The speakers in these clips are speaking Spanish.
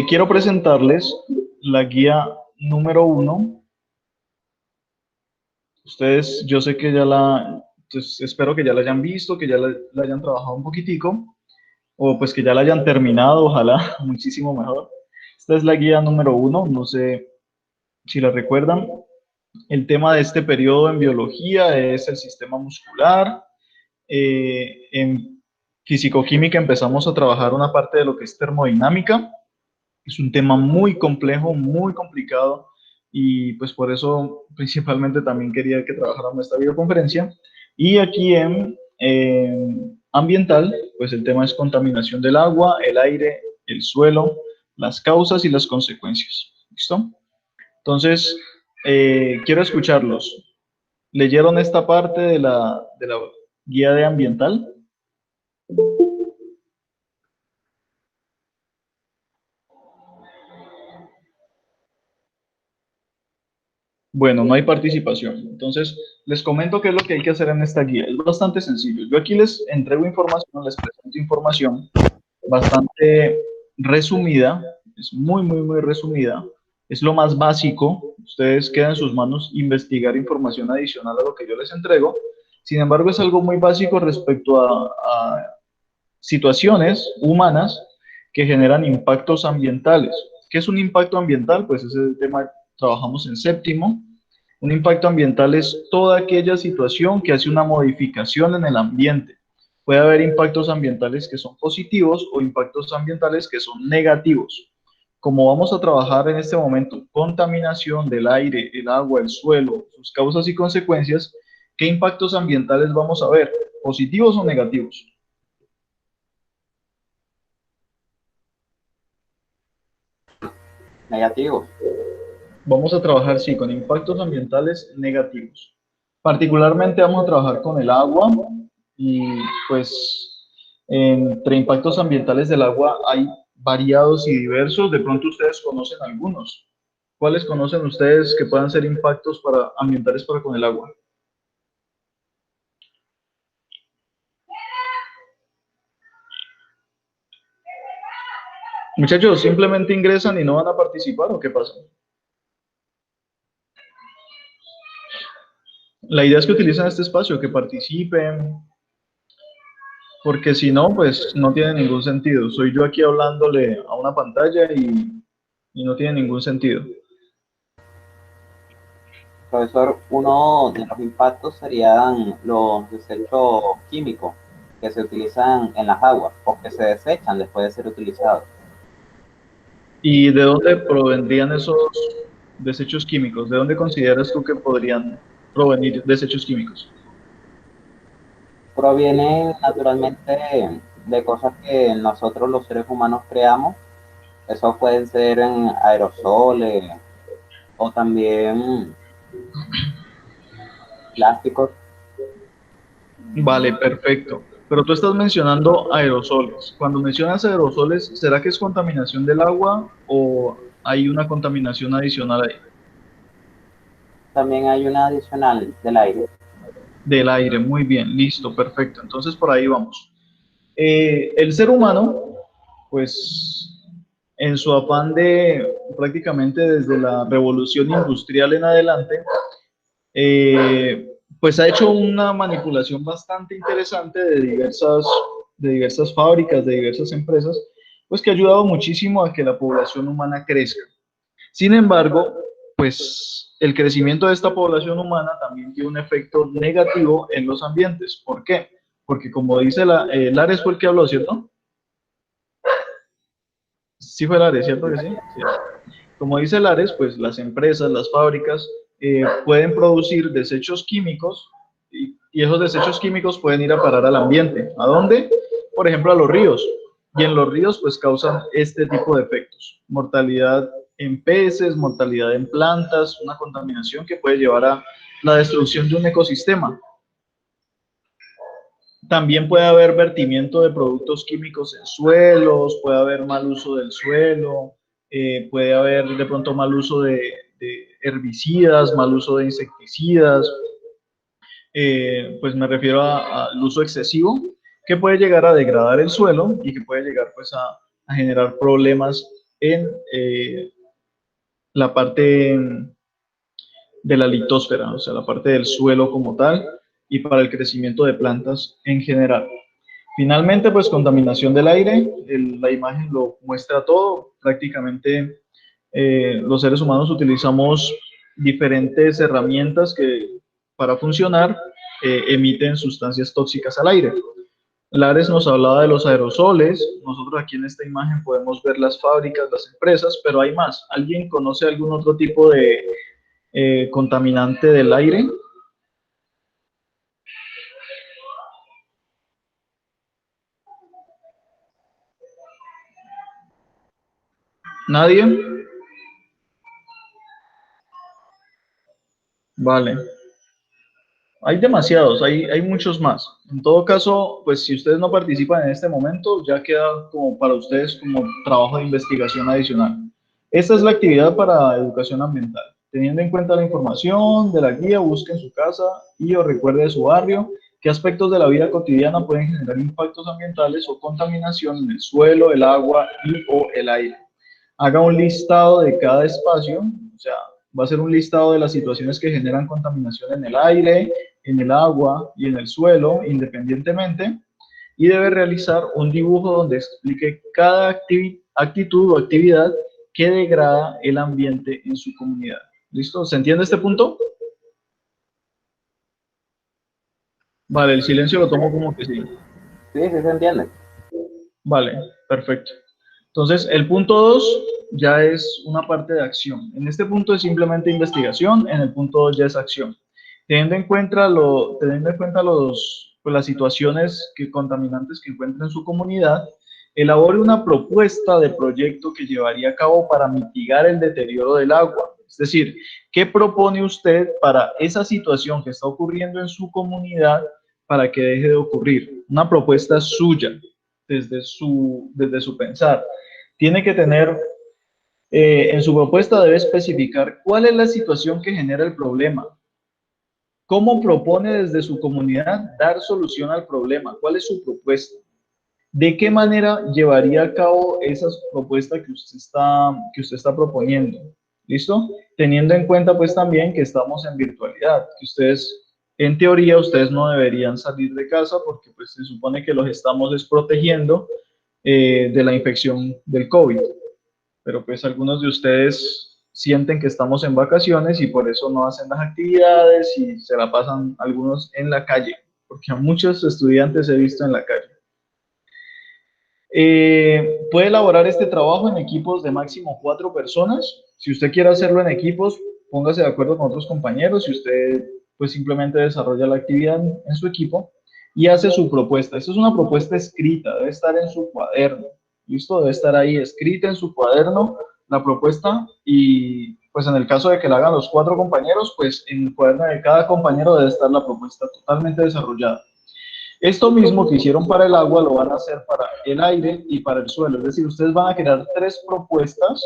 quiero presentarles la guía número 1. Ustedes, yo sé que pues, espero que ya la hayan visto, que ya la hayan trabajado un poquitico, o pues que ya la hayan terminado, ojalá, muchísimo mejor. Esta es la guía número 1, no sé si la recuerdan. El tema de este periodo en biología es el sistema muscular. En fisicoquímica empezamos a trabajar una parte de lo que es termodinámica. Es un tema muy complejo, muy complicado, y pues por eso principalmente también quería que trabajáramos esta videoconferencia. Y aquí en ambiental, pues el tema es contaminación del agua, el aire, el suelo, las causas y las consecuencias. ¿Listo? Entonces, quiero escucharlos. ¿Leyeron esta parte de la guía de ambiental? Bueno, no hay participación. Entonces, les comento qué es lo que hay que hacer en esta guía. Es bastante sencillo. Yo aquí les entrego información, les presento información bastante resumida. Es muy, muy, muy resumida. Es lo más básico. Ustedes queda en sus manos investigar información adicional a lo que yo les entrego. Sin embargo, es algo muy básico respecto a situaciones humanas que generan impactos ambientales. ¿Qué es un impacto ambiental? Pues ese tema trabajamos en séptimo. Un impacto ambiental es toda aquella situación que hace una modificación en el ambiente. Puede haber impactos ambientales que son positivos o impactos ambientales que son negativos. Como vamos a trabajar en este momento contaminación del aire, el agua, el suelo, sus causas y consecuencias, ¿qué impactos ambientales vamos a ver? ¿Positivos o negativos? Negativo. Vamos a trabajar, sí, con impactos ambientales negativos. Particularmente vamos a trabajar con el agua y pues entre impactos ambientales del agua hay variados y diversos. De pronto ustedes conocen algunos. ¿Cuáles conocen ustedes que puedan ser impactos ambientales para con el agua? Muchachos, ¿simplemente ingresan y no van a participar o qué pasa? La idea es que utilicen este espacio, que participen, porque si no, pues no tiene ningún sentido. Soy yo aquí hablándole a una pantalla y no tiene ningún sentido. Profesor, uno de los impactos serían los desechos químicos que se utilizan en las aguas o que se desechan después de ser utilizados. ¿Y de dónde provendrían esos desechos químicos? ¿De dónde consideras tú que podrían provenir desechos químicos? Provienen naturalmente de cosas que nosotros los seres humanos creamos. Esos pueden ser en aerosoles o también plásticos. Vale, perfecto. Pero tú estás mencionando aerosoles. Cuando mencionas aerosoles, ¿será que es contaminación del agua o hay una contaminación adicional ahí? También hay una adicional del aire. Del aire, muy bien, listo, perfecto. Entonces por ahí vamos. El ser humano, pues en su afán de prácticamente desde la revolución industrial en adelante, pues ha hecho una manipulación bastante interesante de diversas fábricas, de diversas empresas, pues que ha ayudado muchísimo a que la población humana crezca. Sin embargo, pues el crecimiento de esta población humana también tiene un efecto negativo en los ambientes. ¿Por qué? Porque como dice Lares fue el que habló, ¿cierto? Sí fue Lares, ¿cierto que sí? Sí. Como dice Lares, pues las empresas, las fábricas pueden producir desechos químicos y esos desechos químicos pueden ir a parar al ambiente. ¿A dónde? Por ejemplo, a los ríos. Y en los ríos pues causan este tipo de efectos. Mortalidad en peces, mortalidad en plantas, una contaminación que puede llevar a la destrucción de un ecosistema. También puede haber vertimiento de productos químicos en suelos, puede haber mal uso del suelo, puede haber de pronto mal uso de herbicidas, mal uso de insecticidas, pues me refiero al uso excesivo, que puede llegar a degradar el suelo y que puede llegar pues a generar problemas en la parte de la litosfera, o sea, la parte del suelo como tal, y para el crecimiento de plantas en general. Finalmente, pues contaminación del aire, la imagen lo muestra todo. Prácticamente los seres humanos utilizamos diferentes herramientas que para funcionar emiten sustancias tóxicas al aire. Lares nos hablaba de los aerosoles. Nosotros aquí en esta imagen podemos ver las fábricas, las empresas, pero hay más. ¿Alguien conoce algún otro tipo de contaminante del aire? ¿Nadie? Vale. Hay demasiados, hay muchos más. En todo caso, pues si ustedes no participan en este momento, ya queda como para ustedes como trabajo de investigación adicional. Esta es la actividad para educación ambiental. Teniendo en cuenta la información de la guía, busque en su casa y o recuerde de su barrio qué aspectos de la vida cotidiana pueden generar impactos ambientales o contaminación en el suelo, el agua y o el aire. Haga un listado de cada espacio, o sea, va a ser un listado de las situaciones que generan contaminación en el aire, en el agua y en el suelo, independientemente, y debe realizar un dibujo donde explique cada actitud o actividad que degrada el ambiente en su comunidad. ¿Listo? ¿Se entiende este punto? Vale, el silencio lo tomo como que sí. Sí, sí se entiende. Vale, perfecto. Entonces, el punto 2 ya es una parte de acción. En este punto es simplemente investigación, en el punto 2 ya es acción. Teniendo en cuenta pues, las situaciones contaminantes que encuentra en su comunidad, elabore una propuesta de proyecto que llevaría a cabo para mitigar el deterioro del agua. Es decir, ¿qué propone usted para esa situación que está ocurriendo en su comunidad para que deje de ocurrir? Una propuesta suya, desde su pensar. Tiene que tener, en su propuesta debe especificar cuál es la situación que genera el problema, cómo propone desde su comunidad dar solución al problema, cuál es su propuesta, de qué manera llevaría a cabo esas propuestas que usted está proponiendo. ¿Listo? Teniendo en cuenta pues también que estamos en virtualidad, que ustedes, en teoría, ustedes no deberían salir de casa porque pues se supone que los estamos desprotegiendo de la infección del COVID, pero pues algunos de ustedes sienten que estamos en vacaciones y por eso no hacen las actividades y se la pasan algunos en la calle, porque a muchos estudiantes he visto en la calle. Puede elaborar este trabajo en equipos de máximo 4 personas. Si usted quiere hacerlo en equipos, póngase de acuerdo con otros compañeros. Si usted pues simplemente desarrolla la actividad en su equipo y hace su propuesta. Esta es una propuesta escrita, debe estar en su cuaderno. ¿Listo? Debe estar ahí escrita en su cuaderno la propuesta y pues en el caso de que la hagan los 4 compañeros, pues en el cuaderno de cada compañero debe estar la propuesta totalmente desarrollada. Esto mismo que hicieron para el agua lo van a hacer para el aire y para el suelo. Es decir, ustedes van a crear 3 propuestas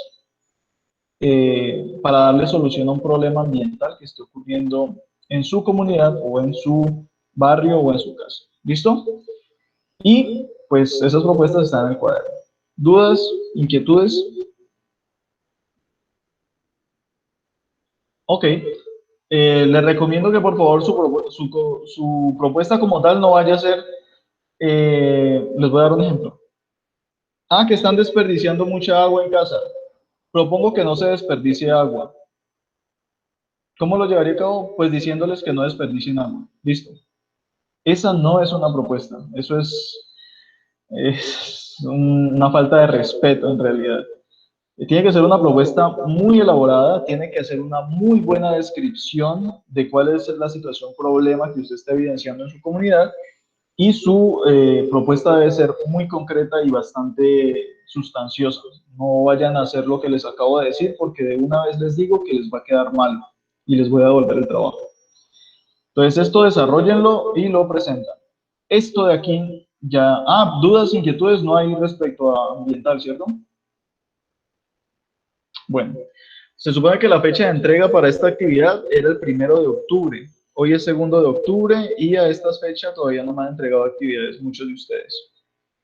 para darle solución a un problema ambiental que esté ocurriendo en su comunidad o en su barrio o en su casa. ¿Listo? Y pues esas propuestas están en el cuaderno. ¿Dudas? ¿Inquietudes? Ok. Les recomiendo que por favor su propuesta como tal no vaya a ser, les voy a dar un ejemplo. Ah, que están desperdiciando mucha agua en casa. Propongo que no se desperdicie agua. ¿Cómo lo llevaría a cabo? Pues diciéndoles que no desperdicien agua. Listo. Esa no es una propuesta. Eso es una falta de respeto en realidad. Tiene que ser una propuesta muy elaborada, tiene que hacer una muy buena descripción de cuál es la situación, problema que usted está evidenciando en su comunidad y su propuesta debe ser muy concreta y bastante sustanciosa. No vayan a hacer lo que les acabo de decir porque de una vez les digo que les va a quedar mal y les voy a devolver el trabajo. Entonces esto desarrollenlo y lo presentan. Esto de aquí ya... Ah, dudas, inquietudes no hay respecto a ambiental, ¿cierto? Bueno, se supone que la fecha de entrega para esta actividad era el 1 de octubre. Hoy es 2 de octubre y a estas fechas todavía no me han entregado actividades muchos de ustedes.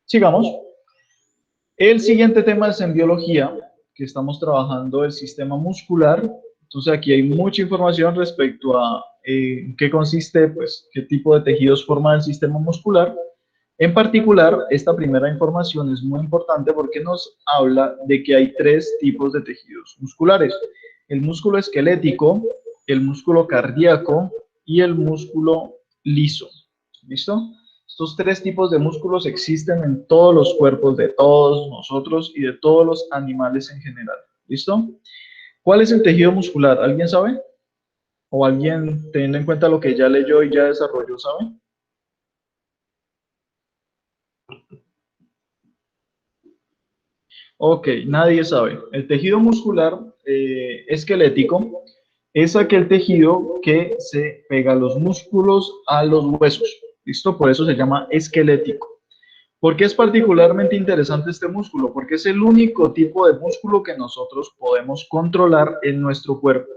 Sigamos. El siguiente tema es en biología. que estamos trabajando el sistema muscular. Entonces aquí hay mucha información respecto a en qué consiste, pues, qué tipo de tejidos forma el sistema muscular. En particular, esta primera información es muy importante porque nos habla de que hay tres tipos de tejidos musculares: el músculo esquelético, el músculo cardíaco y el músculo liso. ¿Listo? Estos tres tipos de músculos existen en todos los cuerpos de todos nosotros y de todos los animales en general. ¿Listo? ¿Cuál es el tejido muscular? ¿Alguien sabe? ¿O alguien, teniendo en cuenta lo que ya leyó y ya desarrolló, sabe? Ok, nadie sabe. El tejido muscular esquelético es aquel tejido que se pega a los músculos, a los huesos. ¿Listo? Por eso se llama esquelético. ¿Por qué es particularmente interesante este músculo? Porque es el único tipo de músculo que nosotros podemos controlar en nuestro cuerpo.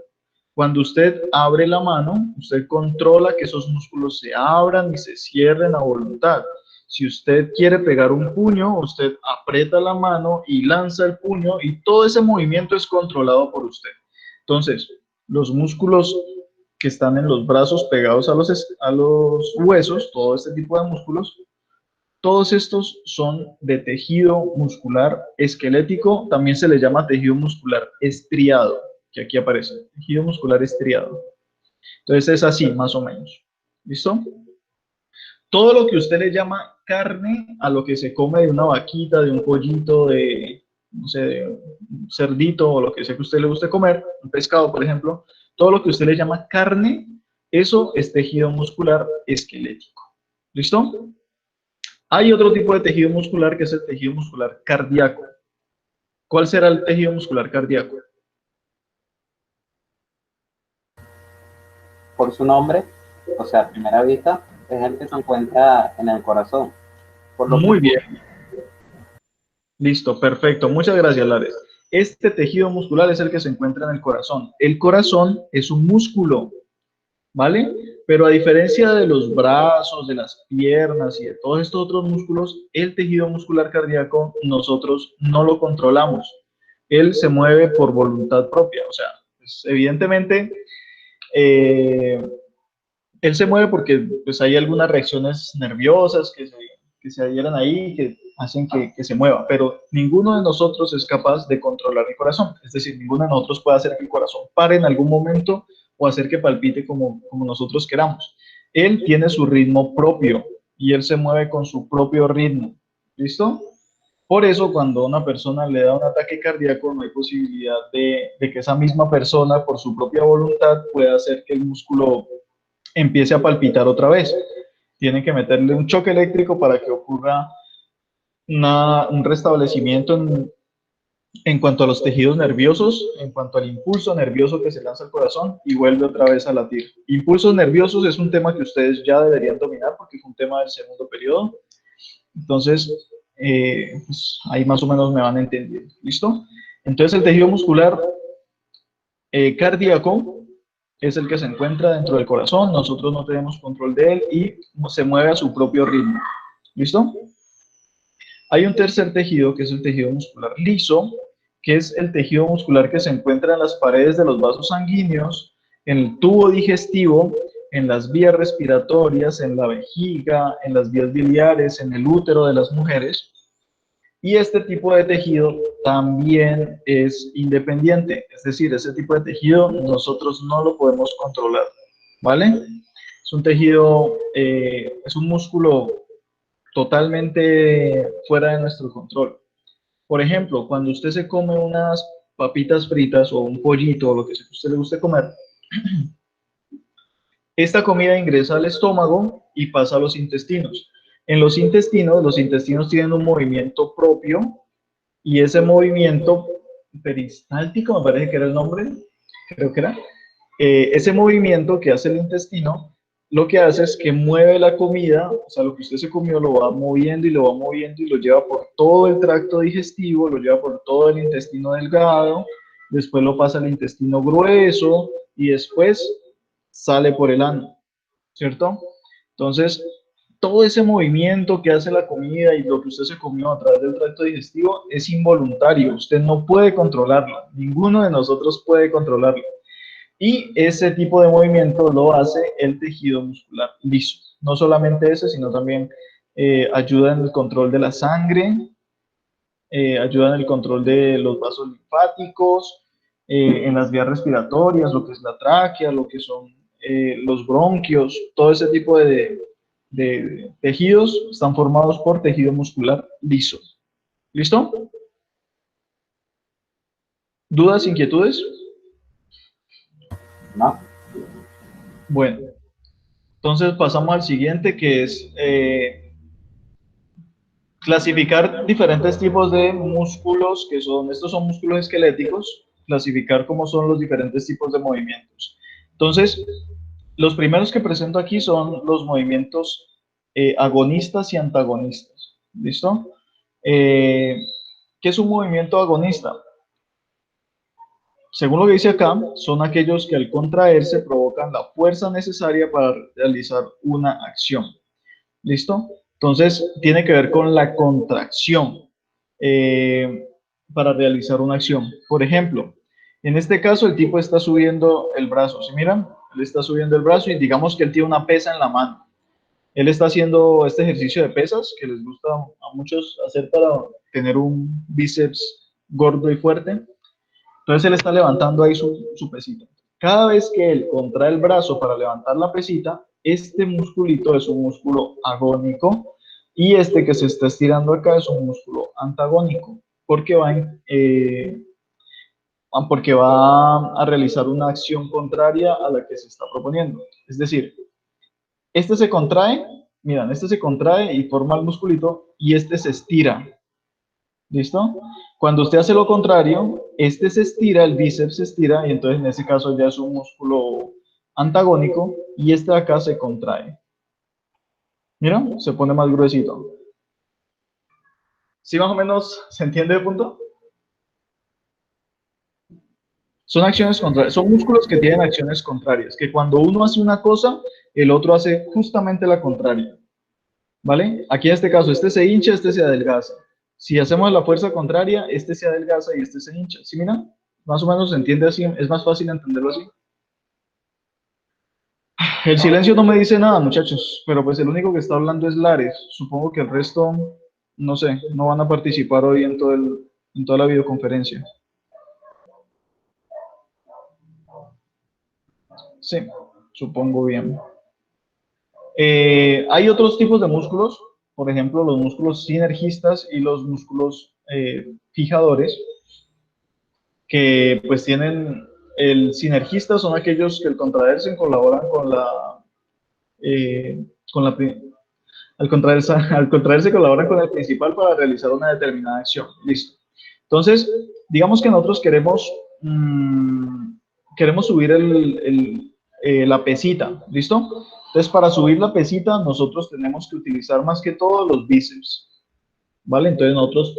Cuando usted abre la mano, usted controla que esos músculos se abran y se cierren a voluntad. Si usted quiere pegar un puño, usted aprieta la mano y lanza el puño y todo ese movimiento es controlado por usted. Entonces, los músculos que están en los brazos pegados a los huesos, todo este tipo de músculos, todos estos son de tejido muscular esquelético, también se le llama tejido muscular estriado, que aquí aparece, tejido muscular estriado. Entonces es así, más o menos. ¿Listo? Todo lo que usted le llama carne a lo que se come de una vaquita, de un pollito, de, no sé, de un cerdito o lo que sea que a usted le guste comer, un pescado, por ejemplo, todo lo que usted le llama carne, eso es tejido muscular esquelético. ¿Listo? Hay otro tipo de tejido muscular que es el tejido muscular cardíaco. ¿Cuál será el tejido muscular cardíaco? Por su nombre, o sea, a primera vista, es el que se encuentra en el corazón. Por lo que Muy bien, pude. listo, perfecto. Muchas gracias, Lares. Este tejido muscular es el que se encuentra en el corazón. El corazón es un músculo, ¿vale? Pero a diferencia de los brazos, de las piernas y de todos estos otros músculos, el tejido muscular cardíaco nosotros no lo controlamos. Él se mueve por voluntad propia. O sea, pues, evidentemente, eh, él se mueve porque pues, hay algunas reacciones nerviosas que se adhieren ahí que hacen que se mueva, pero ninguno de nosotros es capaz de controlar el corazón. Es decir, ninguno de nosotros puede hacer que el corazón pare en algún momento o hacer que palpite como nosotros queramos. Él tiene su ritmo propio y él se mueve con su propio ritmo. ¿Listo? Por eso, cuando a una persona le da un ataque cardíaco, no hay posibilidad de que esa misma persona, por su propia voluntad, pueda hacer que el músculo empiece a palpitar otra vez. Tienen que meterle un choque eléctrico para que ocurra un restablecimiento en cuanto a los tejidos nerviosos, en cuanto al impulso nervioso que se lanza al corazón y vuelve otra vez a latir. Impulsos nerviosos es un tema que ustedes ya deberían dominar porque es un tema del segundo periodo. Entonces, pues ahí más o menos me van entendiendo. ¿Listo? Entonces, el tejido muscular cardíaco es el que se encuentra dentro del corazón, nosotros no tenemos control de él y se mueve a su propio ritmo. ¿Listo? Hay un tercer tejido que es el tejido muscular liso, que es el tejido muscular que se encuentra en las paredes de los vasos sanguíneos, en el tubo digestivo, en las vías respiratorias, en la vejiga, en las vías biliares, en el útero de las mujeres. Y este tipo de tejido también es independiente, es decir, ese tipo de tejido nosotros no lo podemos controlar, ¿vale? Es un tejido, es un músculo totalmente fuera de nuestro control. Por ejemplo, cuando usted se come unas papitas fritas o un pollito o lo que sea que a usted le guste comer, esta comida ingresa al estómago y pasa a los intestinos. En los intestinos tienen un movimiento propio y ese movimiento peristáltico, me parece que era el nombre, creo que era, ese movimiento que hace el intestino, lo que hace es que mueve la comida, o sea, lo que usted se comió lo va moviendo y lo va moviendo y lo lleva por todo el tracto digestivo, lo lleva por todo el intestino delgado, después lo pasa al intestino grueso y después sale por el ano, ¿cierto? Entonces, todo ese movimiento que hace la comida y lo que usted se comió a través del tracto digestivo es involuntario, usted no puede controlarlo, ninguno de nosotros puede controlarlo. Y ese tipo de movimiento lo hace el tejido muscular liso. No solamente ese, sino también ayuda en el control de la sangre, ayuda en el control de los vasos linfáticos, en las vías respiratorias, lo que es la tráquea, lo que son los bronquios, todo ese tipo de tejidos están formados por tejido muscular liso. ¿Listo? ¿Dudas, inquietudes? ¿no? Bueno, entonces pasamos al siguiente, que es clasificar diferentes tipos de músculos, que son, estos son músculos esqueléticos, clasificar cómo son los diferentes tipos de movimientos. Entonces, los primeros que presento aquí son los movimientos agonistas y antagonistas. ¿Listo? ¿Qué es un movimiento agonista? Según lo que dice acá, son aquellos que al contraerse provocan la fuerza necesaria para realizar una acción. ¿Listo? Entonces, tiene que ver con la contracción para realizar una acción. Por ejemplo, en este caso, el tipo está subiendo el brazo. ¿Sí miran? Él está subiendo el brazo y digamos que él tiene una pesa en la mano. Él está haciendo este ejercicio de pesas que les gusta a muchos hacer para tener un bíceps gordo y fuerte. Entonces él está levantando ahí su pesita. Cada vez que él contrae el brazo para levantar la pesita, este musculito es un músculo agónico y este que se está estirando acá es un músculo antagónico, porque va a realizar una acción contraria a la que se está proponiendo. Es decir, este se contrae, miren, este se contrae y forma el musculito y este se estira. ¿Listo? Cuando usted hace lo contrario, este se estira, el bíceps se estira, y entonces en ese caso ya es un músculo antagónico, y este de acá se contrae. Mira, se pone más gruesito. ¿Sí más o menos se entiende el punto? Son acciones contrarias, son músculos que tienen acciones contrarias, que cuando uno hace una cosa, el otro hace justamente la contraria. ¿Vale? Aquí en este caso, este se hincha, este se adelgaza. Si hacemos la fuerza contraria, este se adelgaza y este se hincha. ¿Sí, mira? Más o menos se entiende así, es más fácil entenderlo así. El silencio no me dice nada, muchachos, pero pues el único que está hablando es Lares. Supongo que el resto, no sé, no van a participar hoy en en toda la videoconferencia. Sí, supongo bien. Hay otros tipos de músculos, por ejemplo, los músculos sinergistas y los músculos fijadores, que pues tienen, el sinergista son aquellos que al contraerse colaboran con la al contraerse colaboran con el principal para realizar una determinada acción. Listo. Entonces, digamos que nosotros queremos subir la pesita, ¿listo? Entonces, para subir la pesita, nosotros tenemos que utilizar más que todo los bíceps, ¿vale? Entonces, nosotros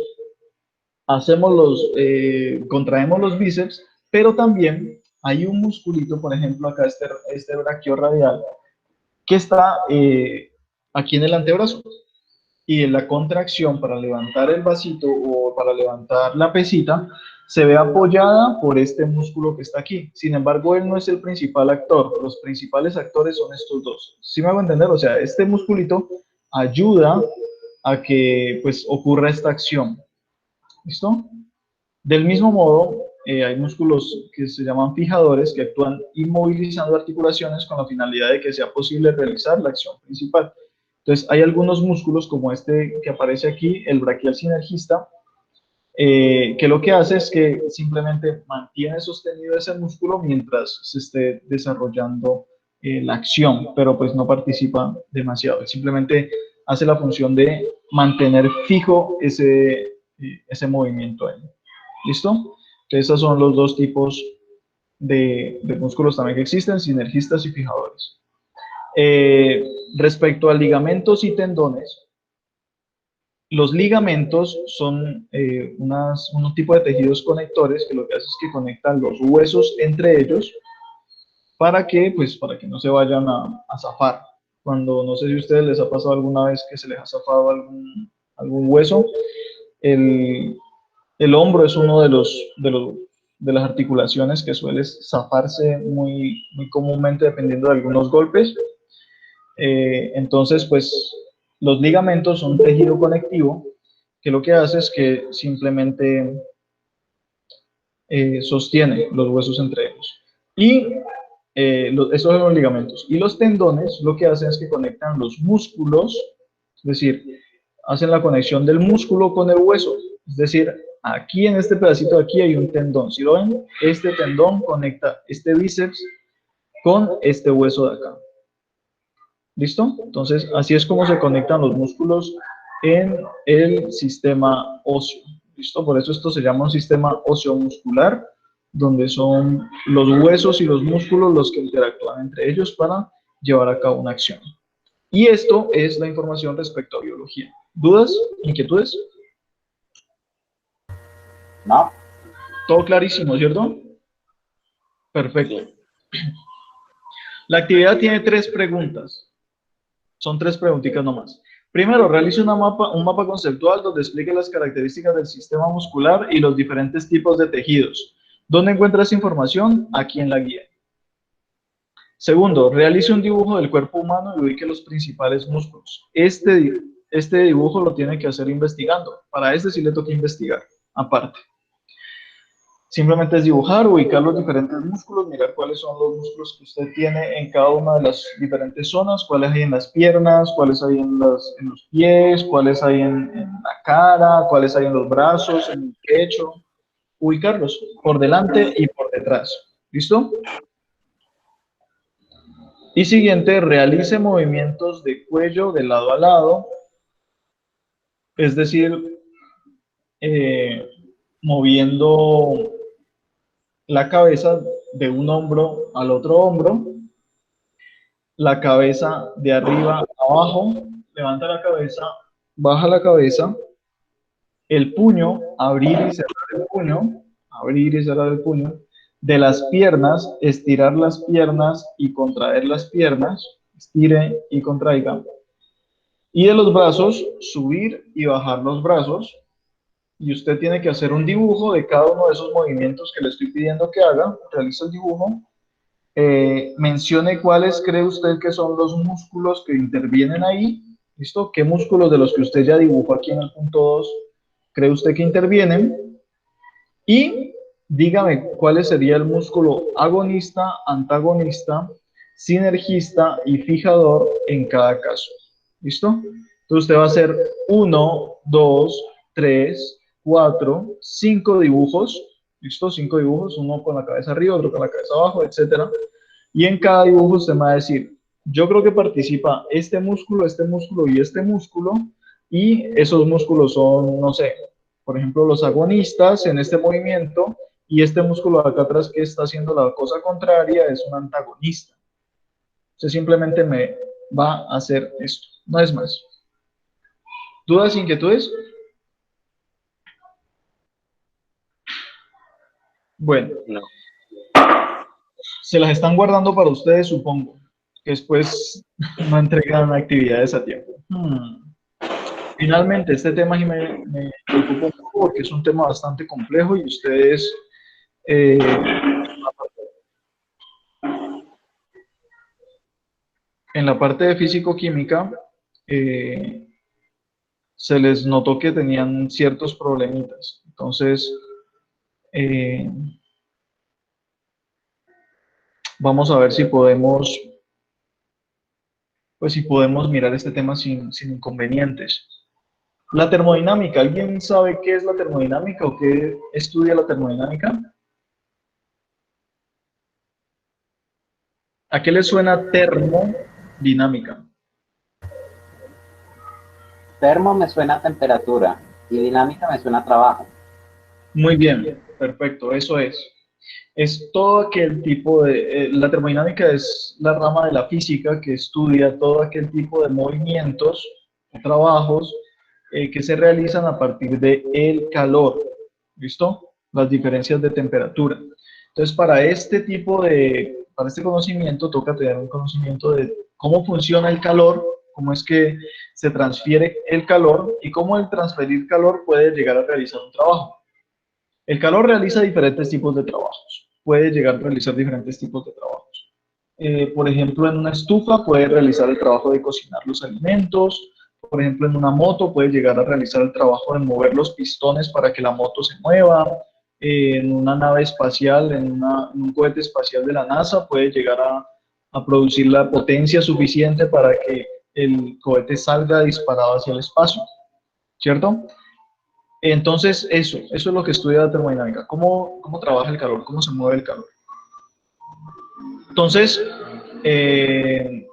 contraemos los bíceps, pero también hay un musculito, por ejemplo, acá este braquiorradial, que está aquí en el antebrazo. Y en la contracción para levantar el vasito o para levantar la pesita se ve apoyada por este músculo que está aquí. Sin embargo, él no es el principal actor. Los principales actores son estos dos. ¿Sí me hago entender? O sea, este musculito ayuda a que pues ocurra esta acción. ¿Listo? Del mismo modo, hay músculos que se llaman fijadores que actúan inmovilizando articulaciones con la finalidad de que sea posible realizar la acción principal. Entonces, hay algunos músculos como este que aparece aquí, el braquial sinergista, que lo que hace es que simplemente mantiene sostenido ese músculo mientras se esté desarrollando la acción, pero pues no participa demasiado. Simplemente hace la función de mantener fijo ese movimiento ahí. ¿Listo? Entonces, esos son los dos tipos de músculos también que existen, sinergistas y fijadores. Respecto a ligamentos y tendones, los ligamentos son un tipo de tejidos conectores que lo que hace es que conectan los huesos entre ellos para que no se vayan a zafar. cuando no sé si a ustedes les ha pasado alguna vez que se les ha zafado algún hueso. El, el hombro es uno de las articulaciones que suele zafarse muy comúnmente dependiendo de algunos golpes. Entonces, pues los ligamentos son un tejido conectivo que lo que hace es que simplemente sostiene los huesos entre ellos. Y esos son los ligamentos. Y los tendones lo que hacen es que conectan los músculos, es decir, hacen la conexión del músculo con el hueso. Es decir, aquí en este pedacito de aquí hay un tendón. Si lo ven, este tendón conecta este bíceps con este hueso de acá. ¿Listo? Entonces, así es como se conectan los músculos en el sistema óseo. ¿Listo? Por eso esto se llama un sistema óseo-muscular, donde son los huesos y los músculos los que interactúan entre ellos para llevar a cabo una acción. Y esto es la información respecto a biología. ¿Dudas? ¿Inquietudes? No, Todo clarísimo, ¿cierto? Perfecto. La actividad tiene 3 preguntas. Son 3 preguntitas nomás. Primero, realice un mapa conceptual donde explique las características del sistema muscular y los diferentes tipos de tejidos. ¿Dónde encuentra esa información? Aquí en la guía. Segundo, realice un dibujo del cuerpo humano y ubique los principales músculos. Este dibujo lo tiene que hacer investigando. Para este sí le toca investigar, aparte. Simplemente es dibujar, ubicar los diferentes músculos, mirar cuáles son los músculos que usted tiene en cada una de las diferentes zonas, cuáles hay en las piernas, cuáles hay en los pies, cuáles hay en la cara, cuáles hay en los brazos, en el pecho. Ubicarlos por delante y por detrás. ¿Listo? Y siguiente, realice movimientos de cuello de lado a lado, es decir, eh, moviendo la cabeza de un hombro al otro hombro, la cabeza de arriba a abajo, levanta la cabeza, baja la cabeza, el puño, abrir y cerrar el puño, abrir y cerrar el puño, de las piernas, estirar las piernas y contraer las piernas, estire y contraiga, y de los brazos, subir y bajar los brazos, y usted tiene que hacer un dibujo de cada uno de esos movimientos que le estoy pidiendo que haga, realiza el dibujo, mencione cuáles cree usted que son los músculos que intervienen ahí, ¿listo? ¿Qué músculos de los que usted ya dibujó aquí en el punto 2 cree usted que intervienen? Y dígame cuál sería el músculo agonista, antagonista, sinergista y fijador en cada caso, ¿listo? Entonces usted va a hacer 1, 2, 3, 4, 5 dibujos, ¿listo? 5 dibujos, uno con la cabeza arriba, otro con la cabeza abajo, etcétera. Y en cada dibujo usted me va a decir, yo creo que participa este músculo y este músculo, y esos músculos son, no sé, por ejemplo, los agonistas en este movimiento, y este músculo de acá atrás que está haciendo la cosa contraria es un antagonista. Usted simplemente me va a hacer esto, no es más. ¿Dudas, inquietudes? Bueno, No. se las están guardando para ustedes, supongo, que después no entregan actividades a tiempo. Finalmente, este tema sí me preocupa un poco porque es un tema bastante complejo y ustedes eh, en la parte de físico-química se les notó que tenían ciertos problemitas. Entonces, eh, vamos a ver si podemos, pues si podemos mirar este tema sin inconvenientes. La termodinámica, ¿alguien sabe qué es la termodinámica o qué estudia la termodinámica? ¿A qué le suena termodinámica? termo me suena a temperatura y dinámica me suena a trabajo. Muy bien, perfecto, eso es. Es todo aquel tipo de... la termodinámica es la rama de la física que estudia todo aquel tipo de movimientos, trabajos que se realizan a partir del calor. ¿Listo? Las diferencias de temperatura. Entonces, para este conocimiento toca tener un conocimiento de cómo funciona el calor, cómo es que se transfiere el calor y cómo el transferir calor puede llegar a realizar un trabajo. El calor realiza diferentes tipos de trabajos, puede llegar a realizar diferentes tipos de trabajos. Por ejemplo, en una estufa puede realizar el trabajo de cocinar los alimentos. Por ejemplo, en una moto puede llegar a realizar el trabajo de mover los pistones para que la moto se mueva. En una nave espacial, en un cohete espacial de la NASA, puede llegar a producir la potencia suficiente para que el cohete salga disparado hacia el espacio, ¿cierto? Entonces, eso es lo que estudia la termodinámica, cómo trabaja el calor, cómo se mueve el calor. Entonces, el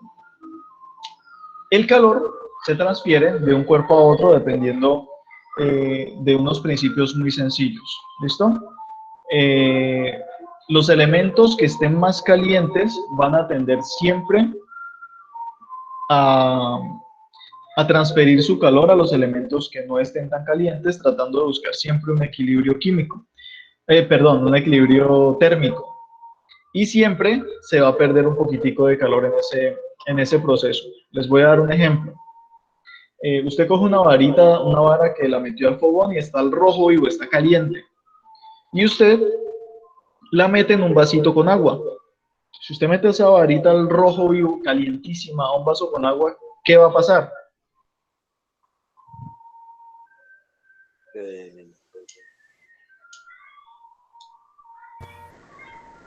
calor se transfiere de un cuerpo a otro dependiendo de unos principios muy sencillos. ¿Listo? Los elementos que estén más calientes van a tender siempre a, a transferir su calor a los elementos que no estén tan calientes, tratando de buscar siempre un equilibrio químico. Perdón, un equilibrio térmico. Y siempre se va a perder un poquitico de calor en ese proceso. Les voy a dar un ejemplo. Usted coge una varita, una vara que la metió al fogón y está al rojo vivo, está caliente. Y usted la mete en un vasito con agua. Si usted mete esa varita al rojo vivo, calientísima, a un vaso con agua, ¿qué va a pasar?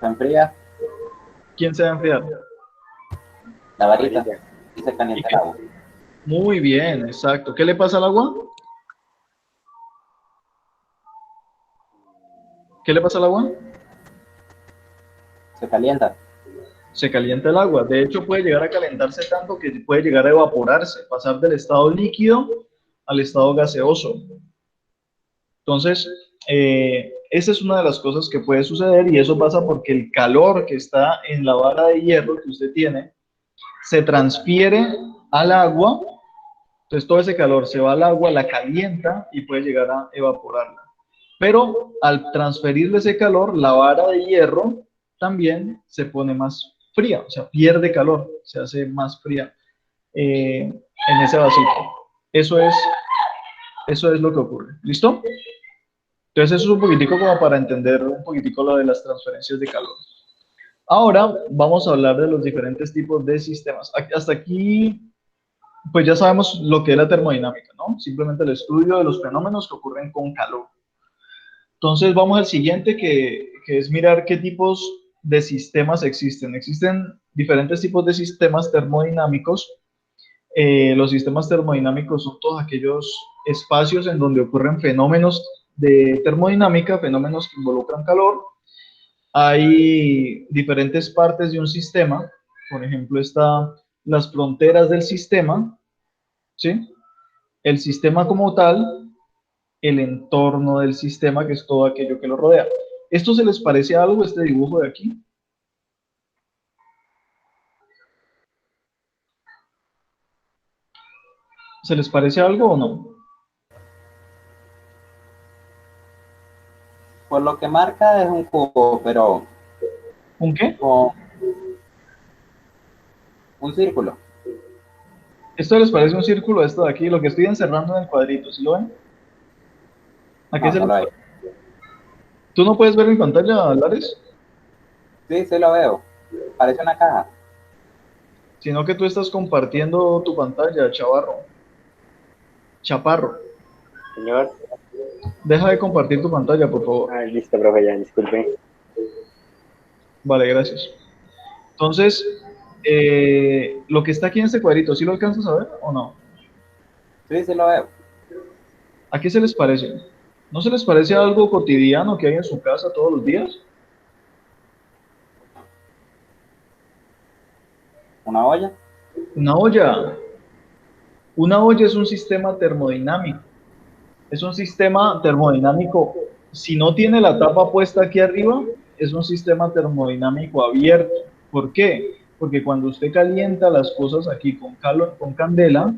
Se enfría ¿Quién se va a enfriar? la varita y se calienta el agua. Muy bien, exacto. ¿Qué le pasa al agua? ¿Qué le pasa al agua? Se calienta. Se calienta el agua. De hecho, puede llegar a calentarse tanto que puede llegar a evaporarse, pasar del estado líquido al estado gaseoso. Entonces, esa es una de las cosas que puede suceder y eso pasa porque el calor que está en la vara de hierro que usted tiene se transfiere al agua. Entonces, todo ese calor se va al agua, la calienta y puede llegar a evaporarla. Pero al transferirle ese calor, la vara de hierro también se pone más fría, o sea, pierde calor, se hace más fría en ese vasito. Eso es lo que ocurre. ¿Listo? Entonces eso es un poquitico como para entender un poquitico lo de las transferencias de calor. Ahora vamos a hablar de los diferentes tipos de sistemas. Hasta aquí, pues ya sabemos lo que es la termodinámica, ¿no? Simplemente el estudio de los fenómenos que ocurren con calor. Entonces vamos al siguiente, que es mirar qué tipos de sistemas existen. Existen diferentes tipos de sistemas termodinámicos. Los sistemas termodinámicos son todos aquellos espacios en donde ocurren fenómenos de termodinámica, fenómenos que involucran calor. Hay diferentes partes de un sistema, por ejemplo, están las fronteras del sistema, ¿sí? El sistema como tal, el entorno del sistema, que es todo aquello que lo rodea. ¿Esto se les parece a algo, este dibujo de aquí? ¿Se les parece algo o no? Por lo que marca es un cubo, pero ¿Un qué? con un círculo. ¿Esto les parece un círculo, esto de aquí? Lo que estoy encerrando en el cuadrito, ¿sí lo ven? ¿A qué No, se no les lo hay. parece? ¿Tú no puedes ver mi pantalla, Lares? Sí, sí lo veo. Parece una caja. Sino que tú estás compartiendo tu pantalla, chaparro. Señor. Deja de compartir tu pantalla, por favor. Ah, listo, profe, ya, disculpe. Vale, gracias. Entonces, lo que está aquí en este cuadrito, ¿sí lo alcanzas a ver o no? Sí, sí lo veo. ¿A qué se les parece? ¿No se les parece algo cotidiano que hay en su casa todos los días? ¿Una olla? Una olla. Una olla es un sistema termodinámico. Es un sistema termodinámico. Si no tiene la tapa puesta aquí arriba, es un sistema termodinámico abierto. ¿Por qué? Porque cuando usted calienta las cosas aquí con candela,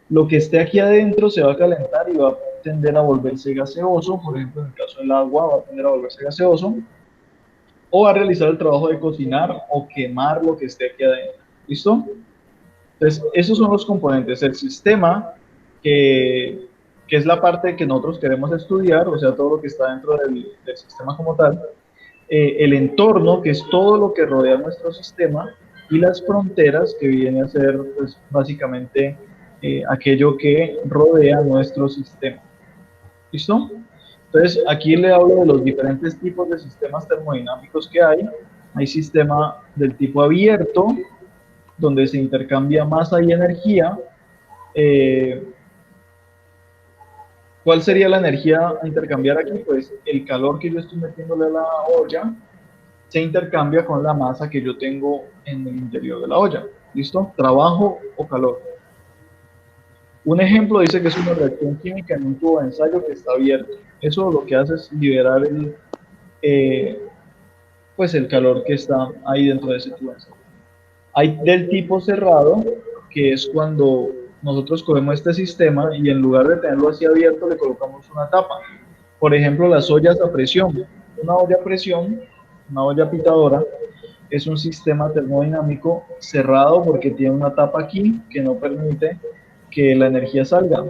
lo que esté aquí adentro se va a calentar y va a tender a volverse gaseoso. Por ejemplo, en el caso del agua, va a tender a volverse gaseoso. O va a realizar el trabajo de cocinar o quemar lo que esté aquí adentro. ¿Listo? Entonces, esos son los componentes. El sistema, que es la parte que nosotros queremos estudiar, o sea, todo lo que está dentro del sistema como tal. El entorno, que es todo lo que rodea nuestro sistema, y las fronteras, que viene a ser, pues, básicamente aquello que rodea nuestro sistema. ¿Listo? Entonces, aquí le hablo de los diferentes tipos de sistemas termodinámicos que hay. Hay sistema del tipo abierto, donde se intercambia masa y energía. Eh, ¿Cuál sería la energía a intercambiar aquí? Pues el calor que yo estoy metiéndole a la olla se intercambia con la masa que yo tengo en el interior de la olla. ¿Listo? Trabajo o calor. Un ejemplo dice que es una reacción química en un tubo de ensayo que está abierto. Eso lo que hace es liberar eh, pues el calor que está ahí dentro de ese tubo de ensayo. Hay del tipo cerrado, que es cuando nosotros cogemos este sistema y en lugar de tenerlo así abierto le colocamos una tapa. Por ejemplo, las ollas a presión. Una olla a presión, una olla pitadora, es un sistema termodinámico cerrado porque tiene una tapa aquí que no permite que la energía salga.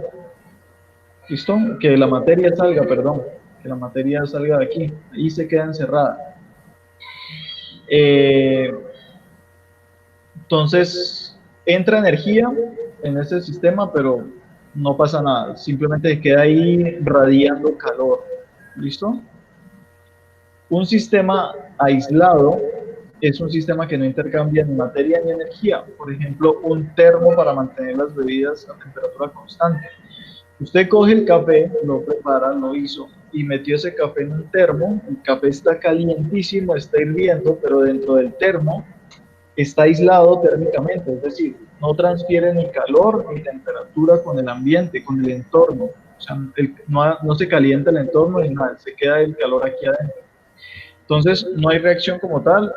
¿Listo? Que la materia salga, perdón. Que la materia salga de aquí. Ahí se queda encerrada. Eh, entonces, entra energía en ese sistema, pero no pasa nada. Simplemente queda ahí radiando calor. ¿Listo? Un sistema aislado es un sistema que no intercambia ni materia ni energía. Por ejemplo, un termo para mantener las bebidas a temperatura constante. Usted coge el café, lo prepara, lo hizo y metió ese café en un termo. El café está calientísimo, está hirviendo, pero dentro del termo está aislado térmicamente, es decir, no transfiere ni calor ni temperatura con el ambiente, con el entorno. O sea, no se calienta el entorno ni nada, se queda el calor aquí adentro. Entonces, no hay reacción como tal,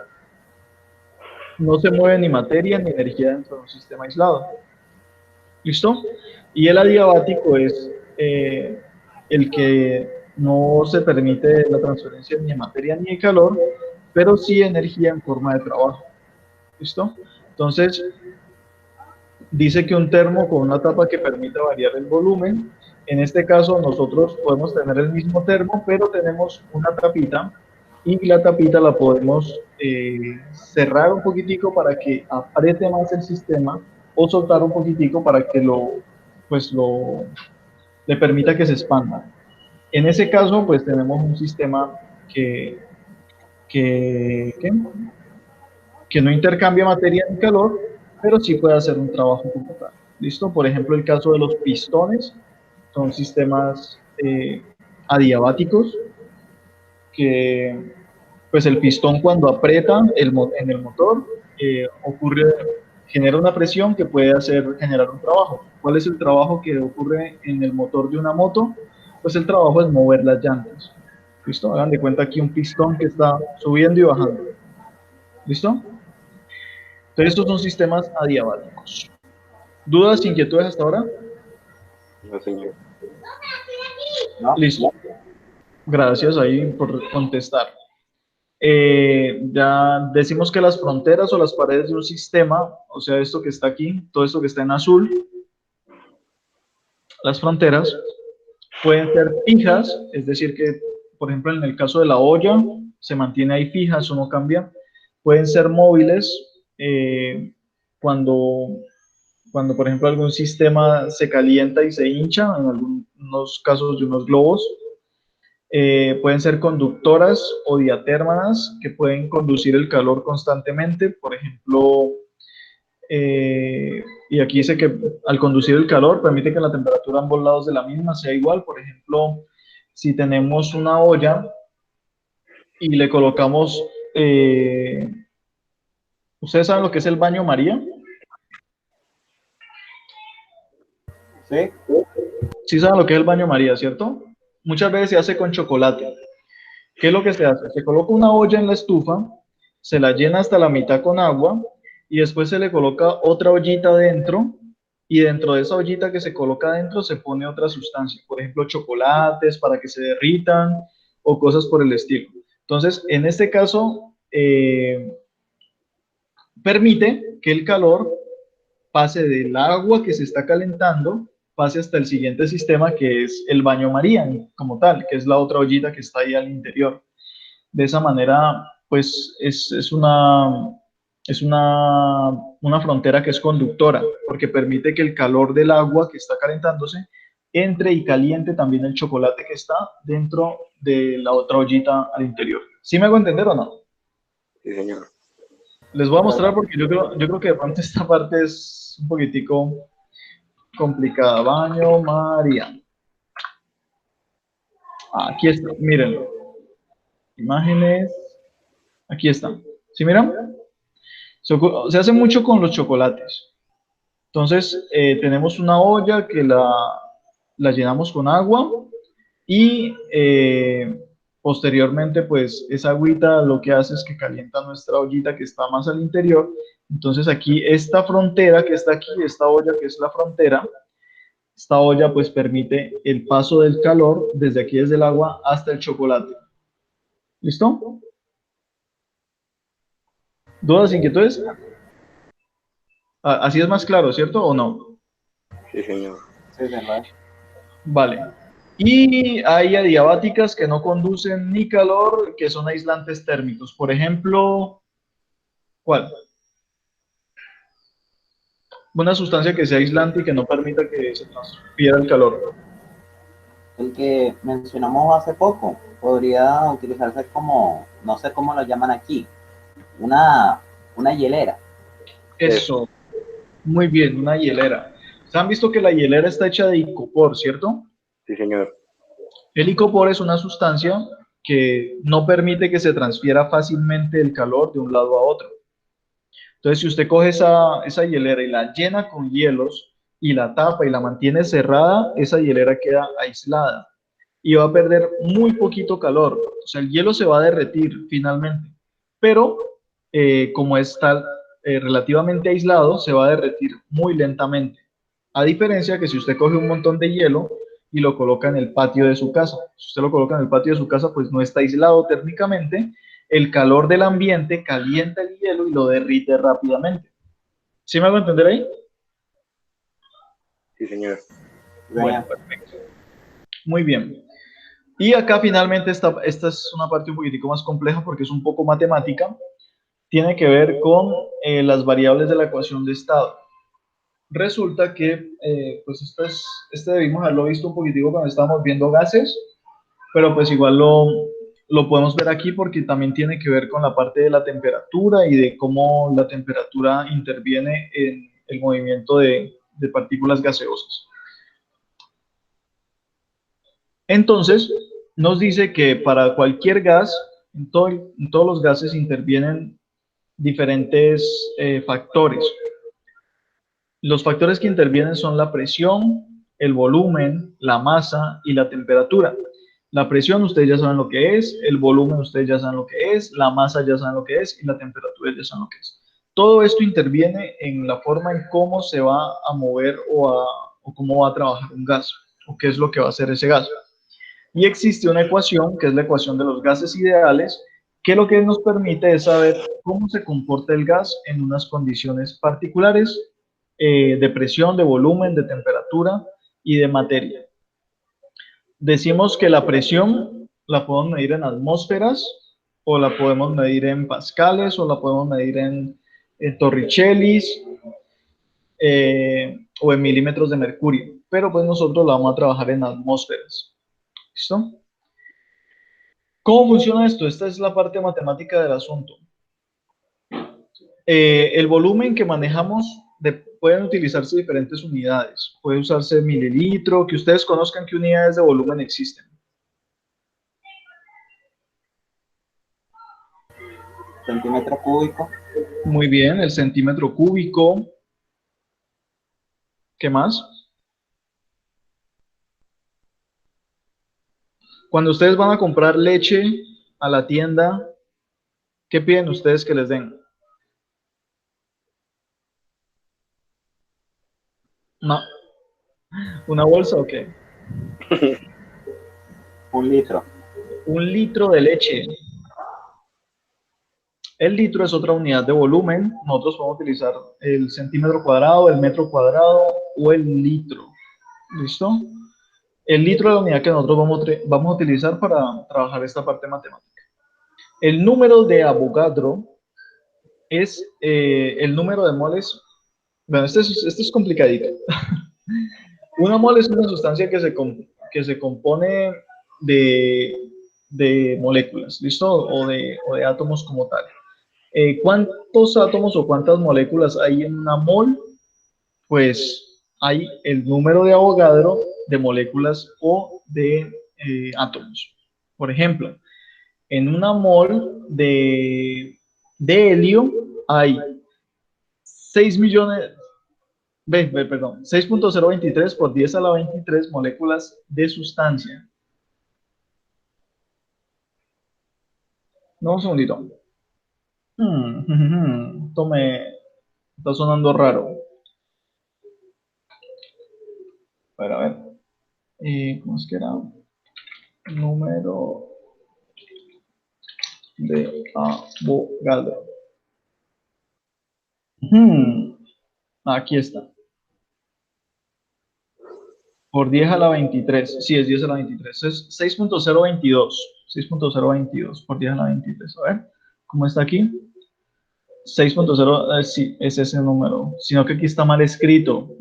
no se mueve ni materia ni energía dentro de un sistema aislado. ¿Listo? Y el adiabático es el que no se permite la transferencia ni de materia ni de calor, pero sí energía en forma de trabajo. ¿Listo? Entonces, dice que un termo con una tapa que permite variar el volumen. En este caso, nosotros podemos tener el mismo termo, pero tenemos una tapita y la tapita la podemos cerrar un poquitico para que apriete más el sistema o soltar un poquitico para que le permita que se expanda. En ese caso, pues tenemos un sistema que, ¿qué? Que no intercambia materia ni calor, pero sí puede hacer un trabajo como tal. ¿Listo? Por ejemplo, el caso de los pistones, son sistemas adiabáticos que, pues el pistón cuando aprieta en el motor, genera una presión que puede generar un trabajo. ¿Cuál es el trabajo que ocurre en el motor de una moto? Pues el trabajo es mover las llantas. ¿Listo? Hagan de cuenta aquí un pistón que está subiendo y bajando. ¿Listo? Entonces, estos son sistemas adiabáticos. ¿Dudas, inquietudes hasta ahora? No, señor. ¿No? Listo. Gracias ahí por contestar. Ya decimos que las fronteras o las paredes de un sistema, o sea, esto que está aquí, todo esto que está en azul, las fronteras pueden ser fijas, es decir que, por ejemplo, en el caso de la olla, se mantiene ahí fija, eso no cambia. Pueden ser móviles cuando por ejemplo algún sistema se calienta y se hincha, en algunos casos de unos globos. Pueden ser conductoras o diatérmanas que pueden conducir el calor constantemente, por ejemplo, y aquí dice que al conducir el calor permite que la temperatura a ambos lados de la misma sea igual. Por ejemplo, si tenemos una olla y le colocamos, ¿ustedes saben lo que es el baño María? ¿Sí? Sí saben lo que es el baño María, ¿cierto? Muchas veces se hace con chocolate. ¿Qué es lo que se hace? Se coloca una olla en la estufa, se la llena hasta la mitad con agua y después se le coloca otra ollita dentro y dentro de esa ollita que se coloca dentro se pone otra sustancia, por ejemplo chocolates para que se derritan o cosas por el estilo. Entonces, en este caso, permite que el calor pase del agua que se está calentando, pase hasta el siguiente sistema que es el baño María como tal, que es la otra ollita que está ahí al interior. De esa manera, pues es una frontera que es conductora, porque permite que el calor del agua que está calentándose entre y caliente también el chocolate que está dentro de la otra ollita al interior. ¿Sí me hago entender o no? Sí, señor. Les voy a Creo mostrar que porque yo creo que de pronto esta parte es un poquitico complicada. Baño María. Aquí está, mírenlo. Imágenes. Aquí está. ¿Sí miran? Se hace mucho con los chocolates. Entonces, tenemos una olla que la llenamos con agua y posteriormente, pues, esa agüita lo que hace es que calienta nuestra ollita que está más al interior. Entonces, aquí, esta frontera que está aquí, esta olla que es la frontera, esta olla, pues, permite el paso del calor desde aquí, desde el agua, hasta el chocolate. ¿Listo? ¿Dudas, inquietudes? Así es más claro, ¿cierto o no? Sí, señor. sí, se lo es. Vale. Y hay adiabáticas que no conducen ni calor, que son aislantes térmicos. Por ejemplo, ¿cuál? Una sustancia que sea aislante y que no permita que se transfiera el calor. El que mencionamos hace poco podría utilizarse como, no sé cómo lo llaman aquí, una, una hielera. Eso, muy bien, una hielera. ¿Se han visto que la hielera está hecha de icopor, cierto? Sí, señor. El icopor es una sustancia que no permite que se transfiera fácilmente el calor de un lado a otro. Entonces, si usted coge esa hielera y la llena con hielos y la tapa y la mantiene cerrada, esa hielera queda aislada y va a perder muy poquito calor. O sea, el hielo se va a derretir finalmente, pero como está relativamente aislado, se va a derretir muy lentamente. A diferencia que si usted coge un montón de hielo y lo coloca en el patio de su casa, si usted lo coloca en el patio de su casa, pues no está aislado térmicamente, el calor del ambiente calienta el hielo y lo derrite rápidamente. ¿Sí me hago entender ahí? Sí, señor. Bueno, perfecto. Muy bien. Y acá finalmente esta es una parte un poquitico más compleja porque es un poco matemática. Tiene que ver con las variables de la ecuación de estado. Resulta que, pues este debimos haberlo visto un poquitico cuando estábamos viendo gases, pero pues igual lo podemos ver aquí porque también tiene que ver con la parte de la temperatura y de cómo la temperatura interviene en el movimiento de partículas gaseosas. Entonces, nos dice que para cualquier gas, en todos los gases intervienen diferentes factores. Los factores que intervienen son la presión, el volumen, la masa y la temperatura. La presión, ustedes ya saben lo que es, el volumen, ustedes ya saben lo que es, la masa ya saben lo que es y la temperatura ya saben lo que es. Todo esto interviene en la forma en cómo se va a mover o cómo va a trabajar un gas, o qué es lo que va a hacer ese gas. Y existe una ecuación, que es la ecuación de los gases ideales, que lo que nos permite es saber cómo se comporta el gas en unas condiciones particulares de presión, de volumen, de temperatura y de materia. Decimos que la presión la podemos medir en atmósferas, o la podemos medir en pascales, o la podemos medir en torricellis, o en milímetros de mercurio, pero pues nosotros la vamos a trabajar en atmósferas. ¿Listo? ¿Cómo funciona esto? Esta es la parte matemática del asunto. El volumen que manejamos pueden utilizarse diferentes unidades. Puede usarse mililitro, que ustedes conozcan qué unidades de volumen existen. Centímetro cúbico, Muy bien, el centímetro cúbico. ¿Qué más? Cuando ustedes van a comprar leche a la tienda, ¿qué piden ustedes que les den? No, ¿una bolsa o qué? 1 litro. 1 litro de leche. El litro es otra unidad de volumen. Nosotros podemos utilizar el centímetro cuadrado, el metro cuadrado o el litro. ¿Listo? El litro es la unidad que nosotros vamos a utilizar para trabajar esta parte matemática. El número de Avogadro es el número de moles. Bueno, este es complicadito. Una mol es una sustancia que se compone de moléculas, ¿listo? O de átomos como tal. ¿Cuántos átomos o cuántas moléculas hay en una mol? Pues hay el número de Avogadro de moléculas o de átomos. Por ejemplo, en una mol de helio hay 6 millones, perdón, 6.023 por 10 a la 23 moléculas de sustancia. No, un segundito. Esto me está sonando raro. A ver. ¿Cómo es que era? Número de Avogadro. Aquí está. Por 10 a la 23. Sí, es 10 a la 23. Es 6.022. 6.022 por 10 a la 23. A ver, ¿cómo está aquí? 6.0, sí, es ese número. Sino que aquí está mal escrito.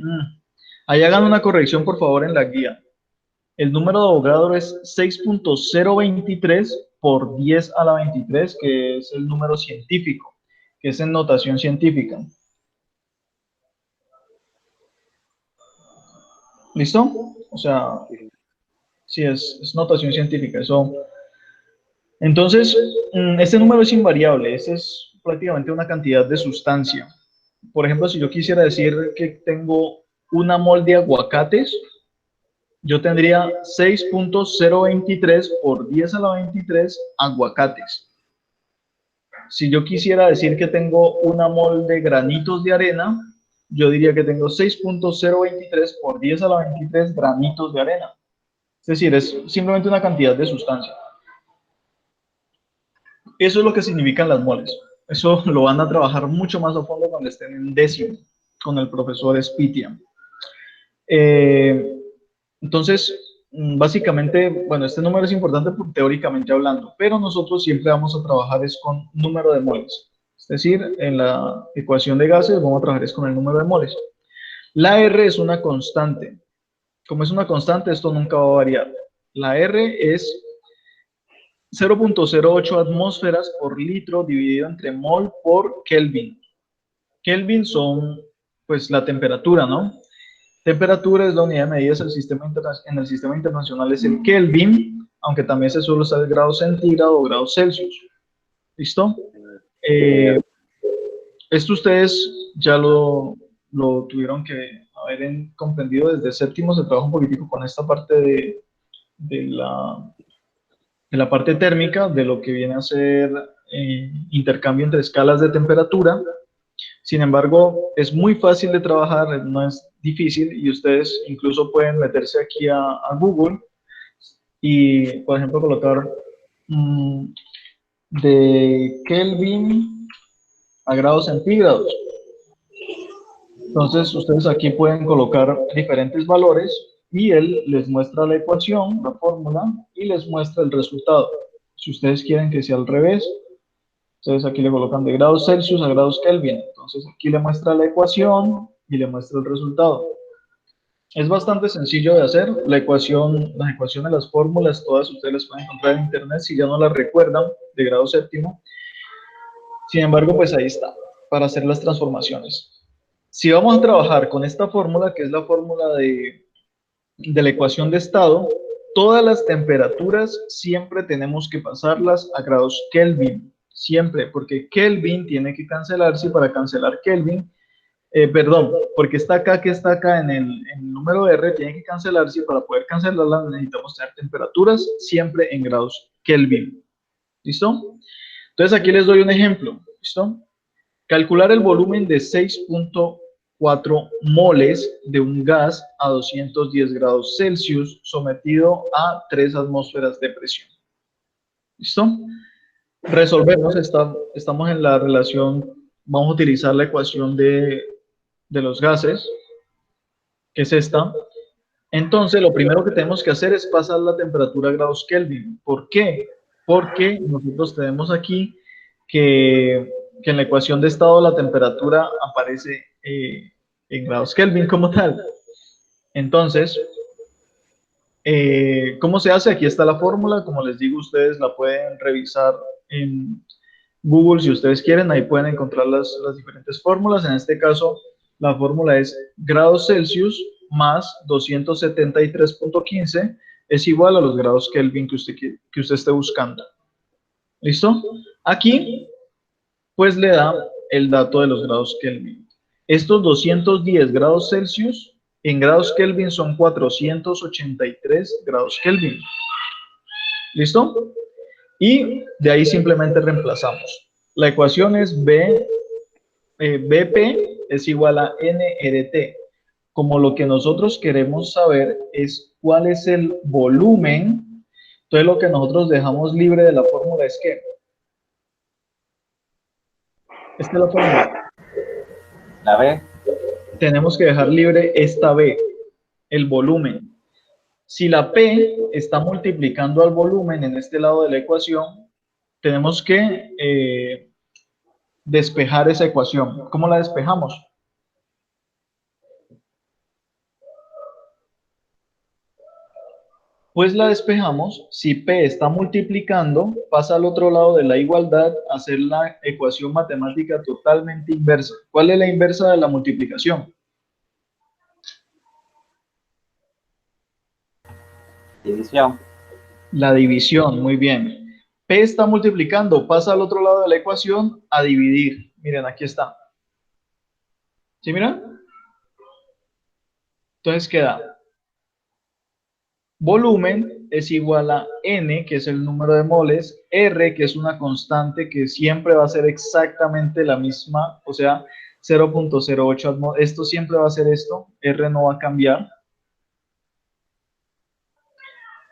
Ahí hagan una corrección, por favor, en la guía. El número de Avogadro es 6.023 por 10 a la 23, que es el número científico, que es en notación científica. ¿Listo? O sea, sí, es notación científica. Eso. Entonces, este número es invariable. Este es prácticamente una cantidad de sustancia. Por ejemplo, si yo quisiera decir que tengo una mol de aguacates, yo tendría 6.023 por 10 a la 23 aguacates. Si yo quisiera decir que tengo una mol de granitos de arena, yo diría que tengo 6.023 por 10 a la 23 granitos de arena. Es decir, es simplemente una cantidad de sustancia. Eso es lo que significan las moles. Eso lo van a trabajar mucho más a fondo cuando estén en décimo con el profesor Spitia. Entonces, básicamente, bueno, este número es importante teóricamente hablando, pero nosotros siempre vamos a trabajar es con número de moles. Es decir, en la ecuación de gases vamos a trabajar es con el número de moles. La R es una constante. Como es una constante, esto nunca va a variar. La R es 0.08 atmósferas por litro dividido entre mol por Kelvin. Kelvin son, pues, la temperatura, ¿no? Temperatura es la unidad de medida en el sistema internacional es el Kelvin, aunque también se suele usar el grado centígrado o grados Celsius. ¿Listo? Esto ustedes ya lo tuvieron que haber comprendido desde séptimo. Se trabaja un poquitico con esta parte de la parte térmica, de lo que viene a ser intercambio entre escalas de temperatura. Sin embargo, es muy fácil de trabajar, no es difícil, y ustedes incluso pueden meterse aquí a Google y, por ejemplo, colocar de Kelvin a grados centígrados. Entonces, ustedes aquí pueden colocar diferentes valores y él les muestra la ecuación, la fórmula, y les muestra el resultado. Si ustedes quieren que sea al revés, entonces aquí le colocan de grados Celsius a grados Kelvin. Entonces aquí le muestra la ecuación y le muestra el resultado. Es bastante sencillo de hacer. Las ecuaciones, las fórmulas, todas ustedes las pueden encontrar en internet si ya no las recuerdan de grado séptimo. Sin embargo, pues ahí está, para hacer las transformaciones. Si vamos a trabajar con esta fórmula, que es la fórmula de la ecuación de estado, todas las temperaturas siempre tenemos que pasarlas a grados Kelvin. Siempre, porque Kelvin tiene que cancelarse. Para cancelar Kelvin, perdón, porque está acá en el número R, tiene que cancelarse, y para poder cancelarla necesitamos tener temperaturas siempre en grados Kelvin. ¿Listo? Entonces aquí les doy un ejemplo. ¿Listo? Calcular el volumen de 6.4 moles de un gas a 210 grados Celsius sometido a 3 atmósferas de presión. ¿Listo? resolvemos, estamos en la relación, vamos a utilizar la ecuación de los gases, que es esta. Entonces, lo primero que tenemos que hacer es pasar la temperatura a grados Kelvin. ¿Por qué? Porque nosotros tenemos aquí que en la ecuación de estado la temperatura aparece en grados Kelvin como tal. Entonces, ¿cómo se hace? Aquí está la fórmula. Como les digo, ustedes la pueden revisar en Google si ustedes quieren. Ahí pueden encontrar las diferentes fórmulas. En este caso, la fórmula es grados Celsius más 273.15 es igual a los grados Kelvin que usted esté buscando. ¿Listo? Aquí, pues le da el dato de los grados Kelvin. Estos 210 grados Celsius en grados Kelvin son 483 grados Kelvin. ¿Listo? Y de ahí simplemente reemplazamos. La ecuación es BP es igual a NRT. Como lo que nosotros queremos saber es cuál es el volumen, entonces lo que nosotros dejamos libre de la fórmula es que esta es la fórmula. La B. Tenemos que dejar libre esta B, el volumen. Si la P está multiplicando al volumen en este lado de la ecuación, tenemos que despejar esa ecuación. ¿Cómo la despejamos? Pues la despejamos, si P está multiplicando, pasa al otro lado de la igualdad a hacer la ecuación matemática totalmente inversa. ¿Cuál es la inversa de la multiplicación? División. La división, muy bien. P está multiplicando, pasa al otro lado de la ecuación a dividir. Miren, aquí está. ¿Sí, miran? Entonces queda volumen es igual a N, que es el número de moles, R, que es una constante que siempre va a ser exactamente la misma, o sea, 0.08 esto siempre va a ser esto, R no va a cambiar.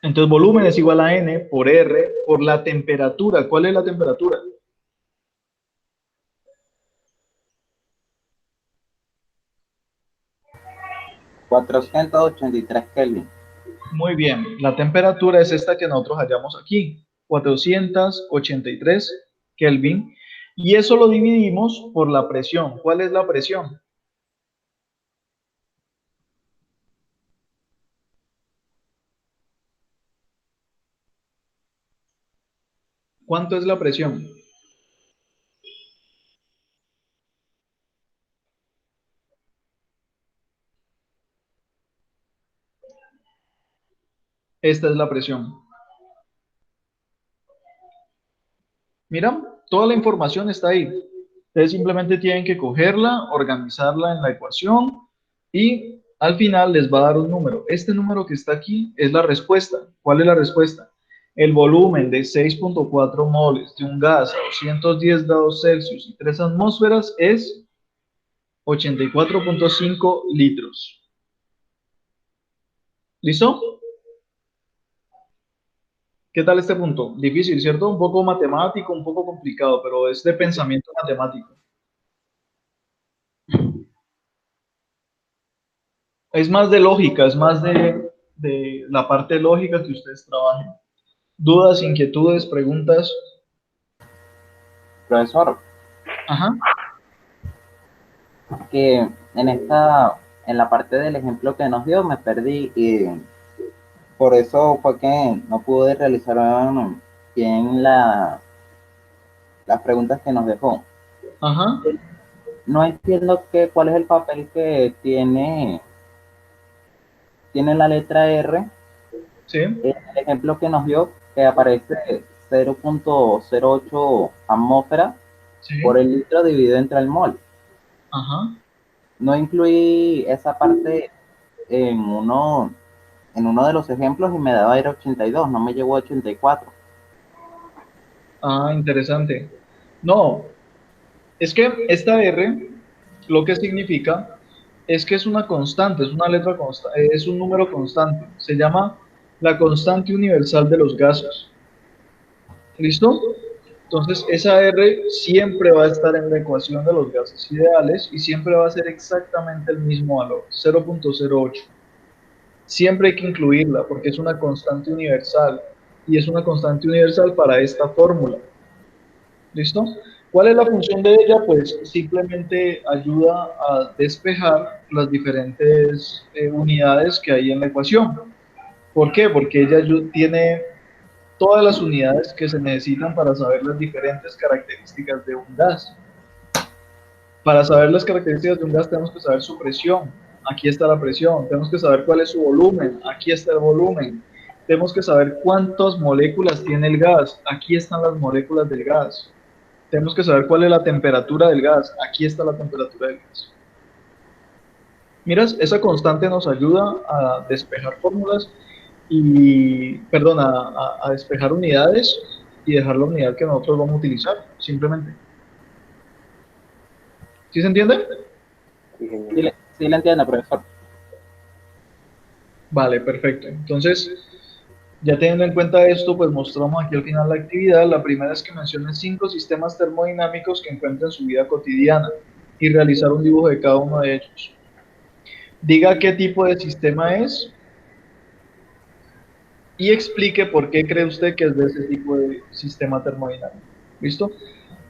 Entonces volumen es igual a N por R por la temperatura. ¿Cuál es la temperatura? $483 Kelvin. Muy bien, la temperatura es esta que nosotros hallamos aquí, 483 Kelvin, y eso lo dividimos por la presión. ¿Cuál es la presión? ¿Cuánto es la presión? Esta es la presión. Mira, toda la información está ahí. Ustedes simplemente tienen que cogerla, organizarla en la ecuación y al final les va a dar un número. Este número que está aquí es la respuesta. ¿Cuál es la respuesta? El volumen de 6.4 moles de un gas a 210 grados Celsius y 3 atmósferas es 84.5 litros. ¿Listo? ¿Qué tal este punto? Difícil, ¿cierto? Un poco matemático, un poco complicado, pero es de pensamiento matemático. Es más de lógica, es más de la parte lógica que ustedes trabajen. ¿Dudas, inquietudes, preguntas? Profesor, Ajá. que en la parte del ejemplo que nos dio me perdí y por eso fue que no pude realizar bien las preguntas que nos dejó. Ajá. No entiendo cuál es el papel que tiene la letra R. Sí. En el ejemplo que nos dio, que aparece 0.08 atmósfera Sí. por el litro dividido entre el mol. Ajá. No incluí esa parte en uno, en uno de los ejemplos y me daba era 82, no me llegó a 84. Ah, interesante. No, es que esta R lo que significa es que es una constante, es una letra constante, es un número constante. Se llama la constante universal de los gases. ¿Listo? Entonces, esa R siempre va a estar en la ecuación de los gases ideales y siempre va a ser exactamente el mismo valor, 0.08. Siempre hay que incluirla porque es una constante universal y es una constante universal para esta fórmula. ¿Listo? ¿Cuál es la función de ella? Pues simplemente ayuda a despejar las diferentes unidades que hay en la ecuación. ¿Por qué? Porque ella tiene todas las unidades que se necesitan para saber las diferentes características de un gas. Para saber las características de un gas tenemos que saber su presión. Aquí está la presión. Tenemos que saber cuál es su volumen. Aquí está el volumen. Tenemos que saber cuántas moléculas tiene el gas. Aquí están las moléculas del gas. Tenemos que saber cuál es la temperatura del gas. Aquí está la temperatura del gas. Miras, esa constante nos ayuda a despejar fórmulas y, perdón, a despejar unidades y dejar la unidad que nosotros vamos a utilizar, simplemente. ¿Sí se entiende? Sí, señor. Sí le entiendo, profesor. Vale, perfecto. Entonces, ya teniendo en cuenta esto, pues mostramos aquí al final la actividad. La primera es que mencione 5 sistemas termodinámicos que encuentra en su vida cotidiana y realizar un dibujo de cada uno de ellos. Diga qué tipo de sistema es y explique por qué cree usted que es de ese tipo de sistema termodinámico. ¿Listo?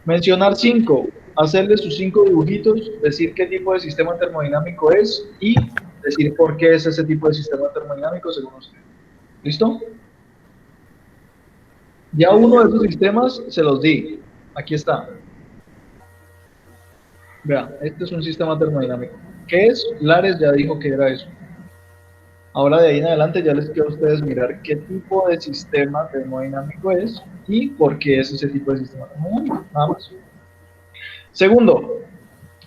Mencionar 5, hacerle sus 5 dibujitos, decir qué tipo de sistema termodinámico es y decir por qué es ese tipo de sistema termodinámico según usted. ¿Listo? Ya uno de esos sistemas se los di. Aquí está. Vean, este es un sistema termodinámico. ¿Qué es? Lares ya dijo que era eso. Ahora de ahí en adelante ya les quiero a ustedes mirar qué tipo de sistema termodinámico es y por qué es ese tipo de sistema termodinámico. Nada más. Segundo,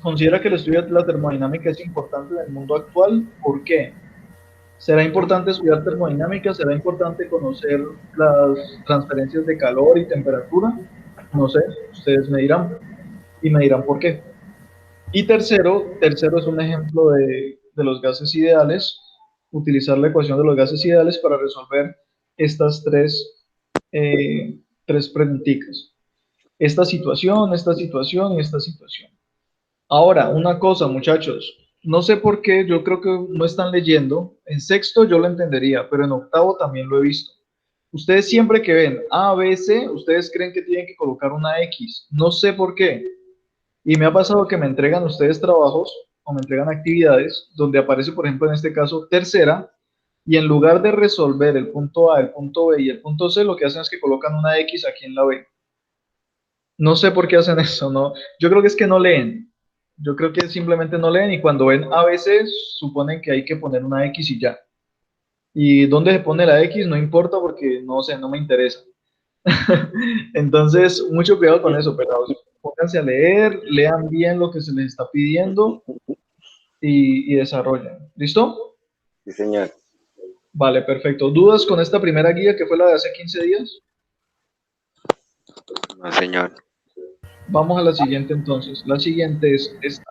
considera que el estudio de la termodinámica es importante en el mundo actual. ¿Por qué? ¿Será importante estudiar termodinámica? ¿Será importante conocer las transferencias de calor y temperatura? No sé, ustedes me dirán y me dirán por qué. Y tercero es un ejemplo de los gases ideales, utilizar la ecuación de los gases ideales para resolver estas tres preguntitas. Esta situación y esta situación. Ahora, una cosa, muchachos, no sé por qué, yo creo que no están leyendo. En sexto yo lo entendería, pero en octavo también lo he visto. Ustedes siempre que ven A, B, C, ustedes creen que tienen que colocar una X. No sé por qué. Y me ha pasado que me entregan ustedes trabajos o me entregan actividades donde aparece, por ejemplo, en este caso, tercera, y en lugar de resolver el punto A, el punto B y el punto C, lo que hacen es que colocan una X aquí en la B. No sé por qué hacen eso, ¿no? Yo creo que es que no leen. Yo creo que simplemente no leen y cuando ven A, B, C, suponen que hay que poner una X y ya. Y dónde se pone la X no importa porque no sé, no me interesa. Entonces, mucho cuidado con eso, pero pónganse a leer, lean bien lo que se les está pidiendo y desarrollen. ¿Listo? Sí, señor. Vale, perfecto. ¿Dudas con esta primera guía que fue la de hace 15 días? No, señor. Vamos a la siguiente entonces. La siguiente es esta.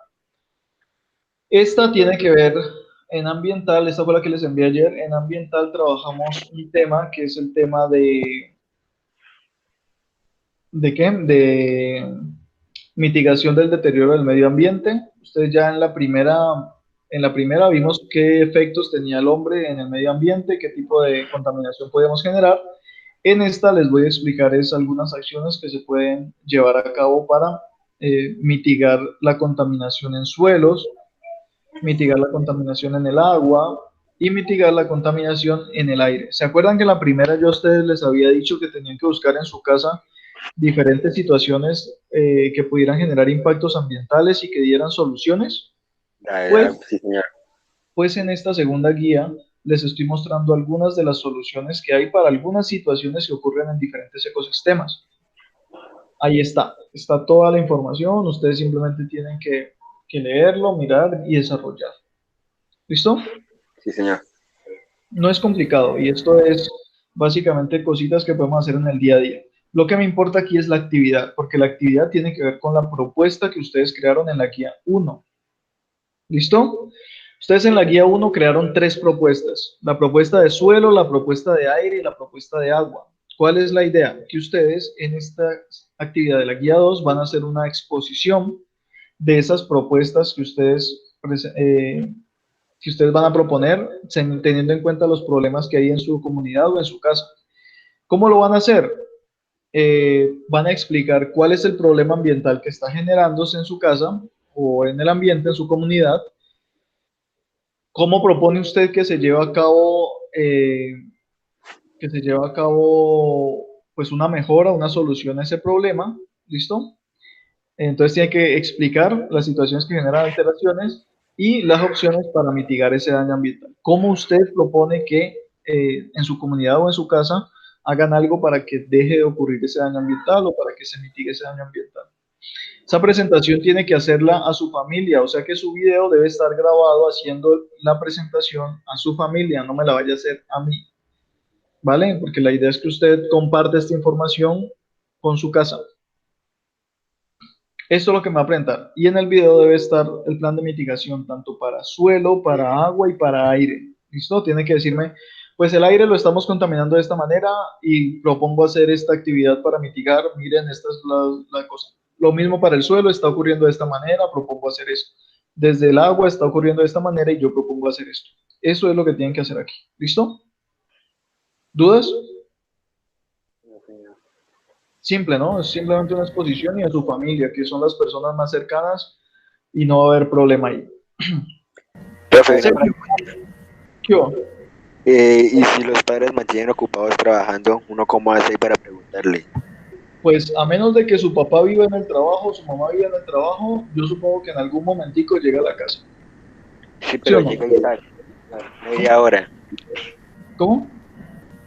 Esta tiene que ver en ambiental, esta fue la que les envié ayer. En ambiental trabajamos un tema que es el tema ¿de qué? De mitigación del deterioro del medio ambiente. Ustedes ya en la primera vimos qué efectos tenía el hombre en el medio ambiente, qué tipo de contaminación podíamos generar. En esta les voy a explicar algunas acciones que se pueden llevar a cabo para mitigar la contaminación en suelos, mitigar la contaminación en el agua y mitigar la contaminación en el aire. ¿Se acuerdan que en la primera yo a ustedes les había dicho que tenían que buscar en su casa diferentes situaciones que pudieran generar impactos ambientales y que dieran soluciones? Pues, Sí, señor. pues en esta segunda guía les estoy mostrando algunas de las soluciones que hay para algunas situaciones que ocurren en diferentes ecosistemas. Ahí está toda la información, ustedes simplemente tienen que leerlo, mirar y desarrollar. ¿Listo? Sí, señor. No es complicado y esto es básicamente cositas que podemos hacer en el día a día. Lo que me importa aquí es la actividad, porque la actividad tiene que ver con la propuesta que ustedes crearon en la guía 1. ¿Listo? Ustedes en la guía 1 crearon 3 propuestas. La propuesta de suelo, la propuesta de aire y la propuesta de agua. ¿Cuál es la idea? Que ustedes en esta actividad de la guía 2 van a hacer una exposición de esas propuestas que ustedes van a proponer, teniendo en cuenta los problemas que hay en su comunidad o en su casa. ¿Cómo lo van a hacer? Van a explicar cuál es el problema ambiental que está generándose en su casa o en el ambiente, en su comunidad. ¿Cómo propone usted que se lleve a cabo pues una mejora, una solución a ese problema? ¿Listo? Entonces tiene que explicar las situaciones que generan alteraciones y las opciones para mitigar ese daño ambiental. ¿Cómo usted propone que en su comunidad o en su casa hagan algo para que deje de ocurrir ese daño ambiental o para que se mitigue ese daño ambiental? Esa presentación tiene que hacerla a su familia, o sea que su video debe estar grabado haciendo la presentación a su familia, no me la vaya a hacer a mí, ¿vale? Porque la idea es que usted comparte esta información con su casa. Esto es lo que me va a presentar. Y en el video debe estar el plan de mitigación, tanto para suelo, para agua y para aire. ¿Listo? Tiene que decirme, pues el aire lo estamos contaminando de esta manera y propongo hacer esta actividad para mitigar. Miren, esta es la cosa. Lo mismo para el suelo, está ocurriendo de esta manera, propongo hacer esto. Desde el agua está ocurriendo de esta manera y yo propongo hacer esto. Eso es lo que tienen que hacer aquí. ¿Listo? ¿Dudas? No, señor. Simple, ¿no? Es simplemente una exposición y a su familia, que son las personas más cercanas y no va a haber problema ahí. Profe, una Sergio, pregunta. ¿qué va? Y si los padres mantienen ocupados trabajando, ¿uno cómo hace para preguntarle? Pues a menos de que su papá viva en el trabajo, su mamá viva en el trabajo, yo supongo que en algún momentico llega a la casa. Sí, ¿Sí o pero no? llega y sale. Media hora. ¿Cómo?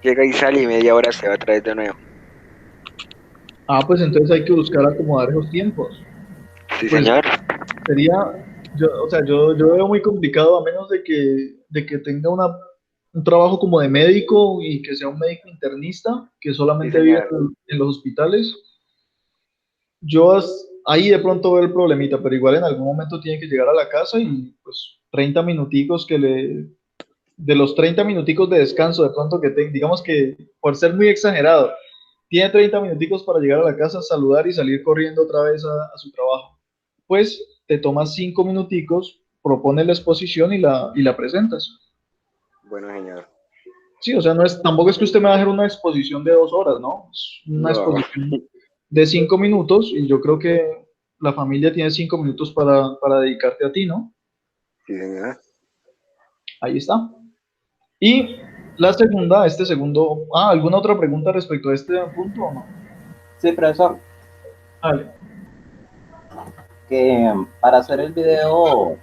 Llega y sale y media hora se va a traer de nuevo. Ah, pues entonces hay que buscar acomodar esos tiempos. Sí, Pues señor. sería, yo veo muy complicado a menos de que tenga un trabajo como de médico y que sea un médico internista que Sí, solamente vive señor. en los hospitales. Ahí de pronto veo el problemita, pero igual en algún momento tiene que llegar a la casa y pues 30 minuticos de los 30 minuticos de descanso de pronto digamos que por ser muy exagerado, tiene 30 minuticos para llegar a la casa, saludar y salir corriendo otra vez a su trabajo. Pues te tomas 5 minuticos, propones la exposición y la presentas. Bueno, señor. Sí, o sea, tampoco es que usted me va a hacer una exposición de 2 horas, ¿no? Es una No. exposición de 5 minutos y yo creo que la familia tiene 5 minutos para dedicarte a ti, ¿no? Sí, señor. Ahí está. Y la segunda, ¿alguna otra pregunta respecto a este punto o no? Sí, profesor, Vale. que para hacer el video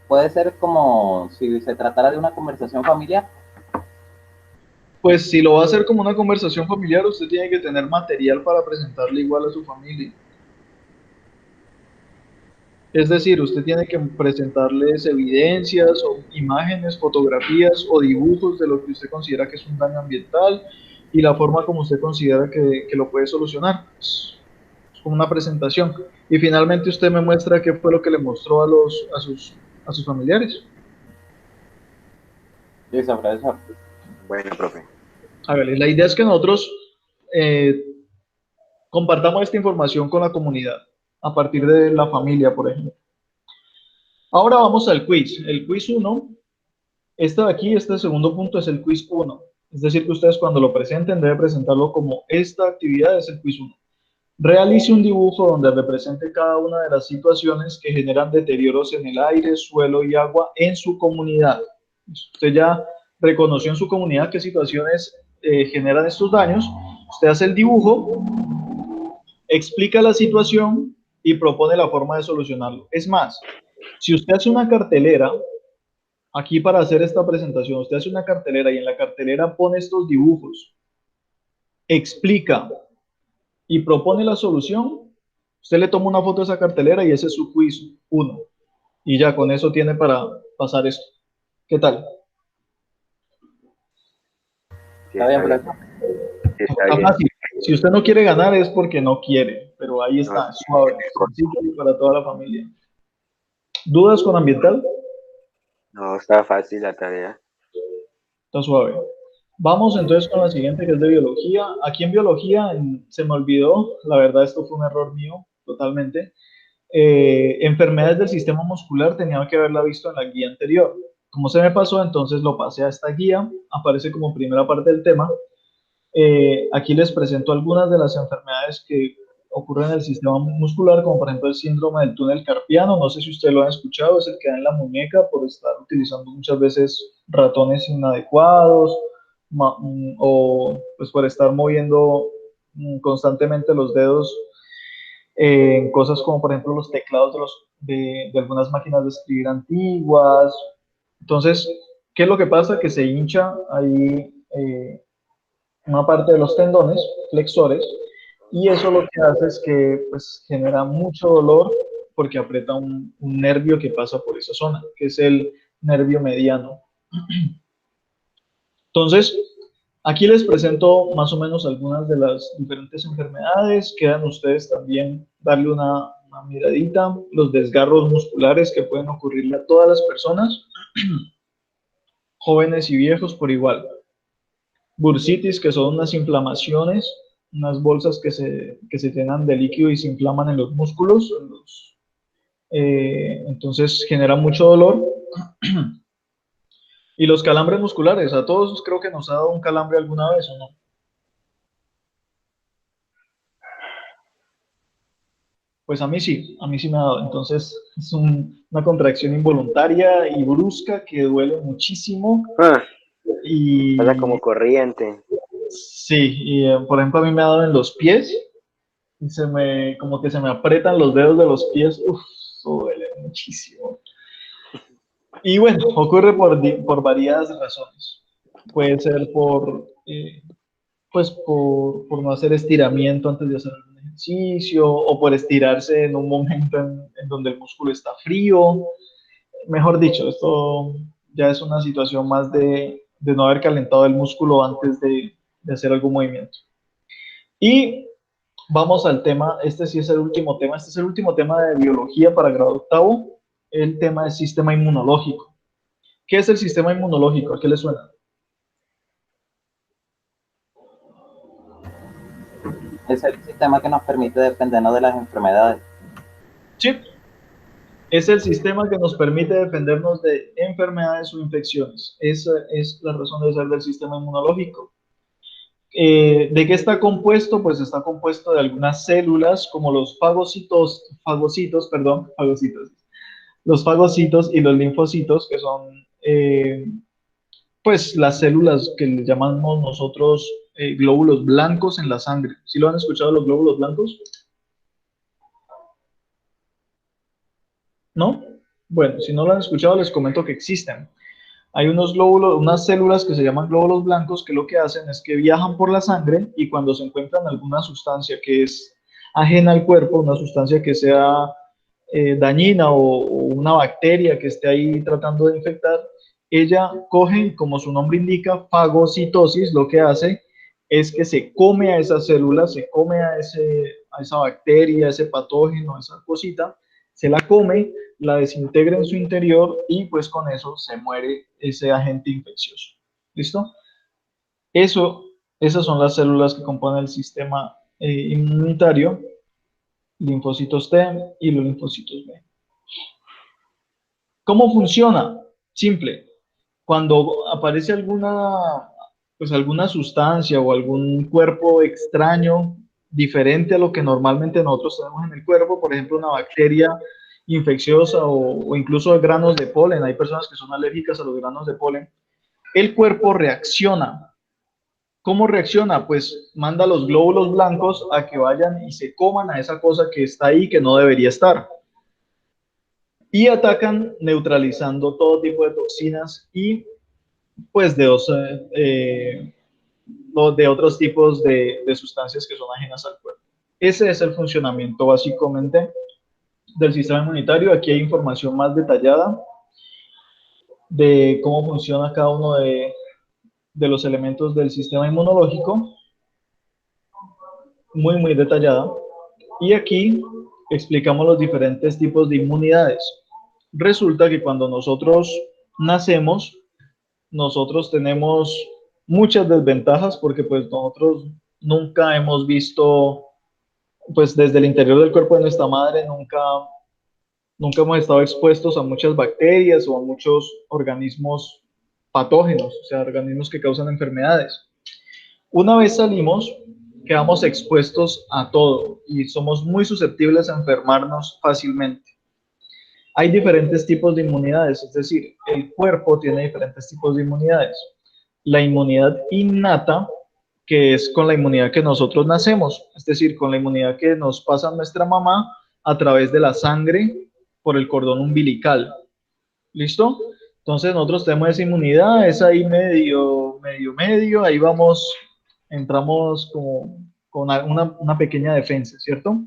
puede ser como si se tratara de una conversación familiar. Pues si lo va a hacer como una conversación familiar, usted tiene que tener material para presentarle igual a su familia. Es decir, usted tiene que presentarles evidencias o imágenes, fotografías o dibujos de lo que usted considera que es un daño ambiental y la forma como usted considera que lo puede solucionar. Es como una presentación. Y finalmente usted me muestra qué fue lo que le mostró a sus familiares. Listo, profesor. Bueno, profe. Hágale. La idea es que nosotros eh, compartamos esta información con la comunidad a partir de la familia, por ejemplo. Ahora vamos al quiz. El quiz uno. Este de aquí, este segundo punto es el quiz uno. Es decir, que ustedes cuando lo presenten deben presentarlo como esta actividad es el quiz uno. Realice un dibujo donde represente cada una de las situaciones que generan deterioros en el aire, suelo y agua en su comunidad. Usted ya reconoció en su comunidad qué situaciones generan estos daños. Usted hace el dibujo, explica la situación y propone la forma de solucionarlo. Es más, si usted hace una cartelera, aquí para hacer esta presentación, usted hace una cartelera y en la cartelera pone estos dibujos, explica y propone la solución, usted le toma una foto de esa cartelera y ese es su quiz uno. Y ya con eso tiene para pasar esto. ¿Qué tal? Sí, Está está bien, bien. profesor. Sí, está Está bien. fácil. Si usted no quiere ganar es porque no quiere, pero ahí No, está, suave, corto. sencillo y para toda la familia. ¿Dudas con ambiental? No, está fácil la tarea. Está suave. Vamos entonces con la siguiente, que es de biología. Aquí en biología se me olvidó, la verdad esto fue un error mío totalmente. Enfermedades del sistema muscular tenía que haberla visto en la guía anterior. Como se me pasó, entonces lo pasé a esta guía, aparece como primera parte del tema. Aquí les presento algunas de las enfermedades que ocurren en el sistema muscular, como por ejemplo el síndrome del túnel carpiano. No sé si ustedes lo han escuchado, es el que da en la muñeca por estar utilizando muchas veces ratones inadecuados o pues por estar moviendo constantemente los dedos en cosas como por ejemplo los teclados de algunas máquinas de escribir antiguas. Entonces, ¿qué es lo que pasa? Que se hincha ahí una parte de los tendones flexores y eso lo que hace es que pues, genera mucho dolor porque aprieta un nervio que pasa por esa zona, que es el nervio mediano. Entonces, aquí les presento más o menos algunas de las diferentes enfermedades. Quedan ustedes también darle una miradita, los desgarros musculares que pueden ocurrirle a todas las personas, jóvenes y viejos por igual. Bursitis, que son unas inflamaciones, unas bolsas que se llenan de líquido y se inflaman en los músculos, entonces genera mucho dolor. Y los calambres musculares, a todos creo que nos ha dado un calambre alguna vez, ¿o no? Pues a mí sí me ha dado. Entonces es una contracción involuntaria y brusca que duele muchísimo. Ah, pasa Y como corriente. sí, y por ejemplo a mí me ha dado en los pies y como que se me aprietan los dedos de los pies. Uf, eso duele muchísimo. Y bueno, ocurre por varias razones. Puede ser por no hacer estiramiento antes de hacer algún ejercicio o por estirarse en un momento en donde el músculo está frío. Mejor dicho, esto ya es una situación más de no haber calentado el músculo antes de hacer algún movimiento. Y vamos al tema, este sí es el último tema, este es el último tema de biología para grado octavo, el tema del sistema inmunológico. ¿Qué es el sistema inmunológico? ¿A qué le suena? Es el sistema que nos permite defendernos de las enfermedades. Sí, es el sistema que nos permite defendernos de enfermedades o infecciones. Esa es la razón de ser del sistema inmunológico. ¿De qué está compuesto? Pues está compuesto de algunas células como los los fagocitos y los linfocitos, que son pues las células que le llamamos nosotros glóbulos blancos en la sangre. ¿Sí lo han escuchado los glóbulos blancos? ¿No? Bueno, si no lo han escuchado, les comento que existen. Hay unos glóbulos, unas células que se llaman glóbulos blancos que lo que hacen es que viajan por la sangre y cuando se encuentran alguna sustancia que es ajena al cuerpo, una sustancia que sea dañina o una bacteria que esté ahí tratando de infectar, ella coge, como su nombre indica, fagocitosis, lo que hace es que se come a esa célula, se come a esa bacteria, ese patógeno, esa cosita, se la come, la desintegra en su interior y pues con eso se muere ese agente infeccioso. ¿Listo? Eso, esas son las células que componen el sistema inmunitario, linfocitos T y los linfocitos B. ¿Cómo funciona? Simple. Cuando aparece alguna sustancia o algún cuerpo extraño, diferente a lo que normalmente nosotros tenemos en el cuerpo, por ejemplo, una bacteria infecciosa o incluso granos de polen, hay personas que son alérgicas a los granos de polen, el cuerpo reacciona. ¿Cómo reacciona? Pues manda los glóbulos blancos a que vayan y se coman a esa cosa que está ahí que no debería estar y atacan neutralizando todo tipo de toxinas y pues de otros tipos de sustancias que son ajenas al cuerpo. Ese es el funcionamiento básicamente del sistema inmunitario. Aquí hay información más detallada de cómo funciona cada uno de los elementos del sistema inmunológico, muy, muy detallada. Y aquí explicamos los diferentes tipos de inmunidades. Resulta que cuando nosotros nacemos, nosotros tenemos muchas desventajas porque pues nosotros nunca hemos visto, pues desde el interior del cuerpo de nuestra madre, nunca hemos estado expuestos a muchas bacterias o a muchos organismos patógenos, o sea, organismos que causan enfermedades. Una vez salimos, quedamos expuestos a todo y somos muy susceptibles a enfermarnos fácilmente. Hay diferentes tipos de inmunidades, es decir, el cuerpo tiene diferentes tipos de inmunidades. La inmunidad innata, que es con la inmunidad que nosotros nacemos, es decir, con la inmunidad que nos pasa nuestra mamá a través de la sangre por el cordón umbilical. ¿Listo? Entonces nosotros tenemos esa inmunidad, es ahí medio, ahí vamos, entramos como con una pequeña defensa, ¿cierto?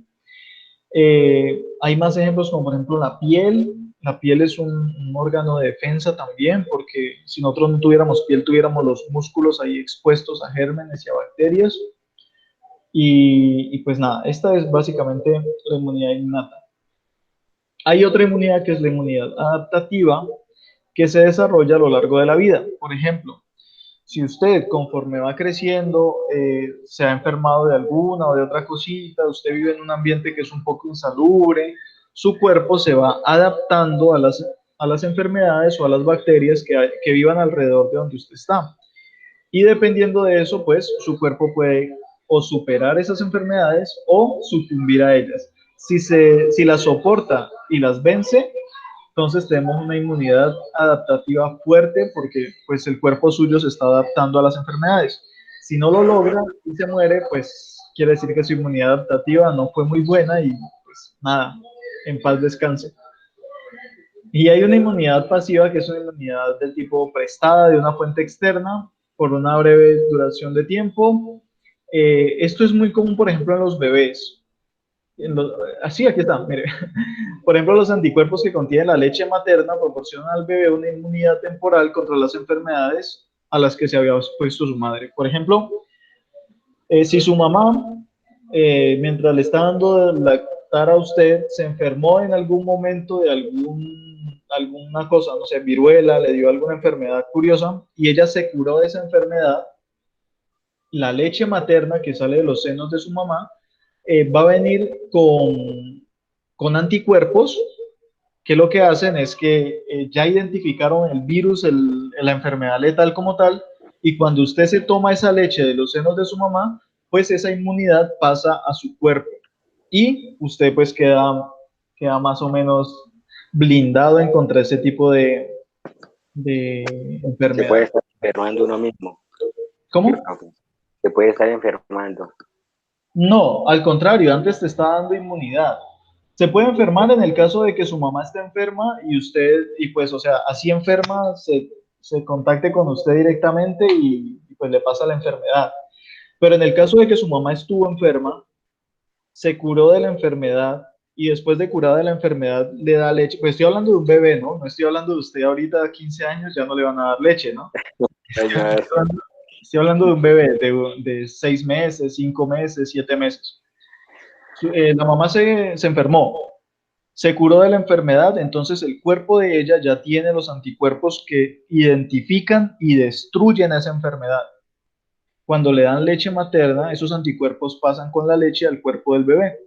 Hay más ejemplos como por ejemplo la piel. La piel es un órgano de defensa también, porque si nosotros no tuviéramos piel, tuviéramos los músculos ahí expuestos a gérmenes y a bacterias. Y pues nada, esta es básicamente la inmunidad innata. Hay otra inmunidad que es la inmunidad adaptativa, que se desarrolla a lo largo de la vida. Por ejemplo, si usted conforme va creciendo se ha enfermado de alguna o de otra cosita, usted vive en un ambiente que es un poco insalubre, su cuerpo se va adaptando a las enfermedades o a las bacterias que vivan alrededor de donde usted está. Y dependiendo de eso, pues su cuerpo puede o superar esas enfermedades o sucumbir a ellas. Si las soporta y las vence, entonces tenemos una inmunidad adaptativa fuerte porque pues el cuerpo suyo se está adaptando a las enfermedades. Si no lo logra y se muere, pues quiere decir que su inmunidad adaptativa no fue muy buena y pues nada, en paz descanse. Y hay una inmunidad pasiva que es una inmunidad del tipo prestada de una fuente externa por una breve duración de tiempo. Esto es muy común, por ejemplo, en los bebés. Así, aquí está, mire. Por ejemplo, los anticuerpos que contiene la leche materna proporcionan al bebé una inmunidad temporal contra las enfermedades a las que se había expuesto su madre. Por ejemplo, si su mamá, mientras le está dando de lactar a usted, se enfermó en algún momento de alguna cosa, no sé, viruela, le dio alguna enfermedad curiosa y ella se curó de esa enfermedad, la leche materna que sale de los senos de su mamá va a venir con anticuerpos que lo que hacen es que ya identificaron el virus, la enfermedad letal como tal, y cuando usted se toma esa leche de los senos de su mamá, pues esa inmunidad pasa a su cuerpo y usted pues queda más o menos blindado en contra ese tipo de Se puede enfermedad. estar enfermando uno mismo. ¿Cómo? Se puede estar enfermando. No, al contrario, antes te está dando inmunidad. Se puede enfermar en el caso de que su mamá esté enferma y usted, y pues, o sea, así enferma, se contacte con usted directamente y pues le pasa la enfermedad. Pero en el caso de que su mamá estuvo enferma, se curó de la enfermedad y después de curada de la enfermedad le da leche. Pues estoy hablando de un bebé, ¿no? No estoy hablando de usted ahorita a 15 años, ya no le van a dar leche, ¿no? Estoy hablando de un bebé de 6 meses, 5 meses, 7 meses. La mamá se enfermó, se curó de la enfermedad, entonces el cuerpo de ella ya tiene los anticuerpos que identifican y destruyen esa enfermedad. Cuando le dan leche materna, esos anticuerpos pasan con la leche al cuerpo del bebé.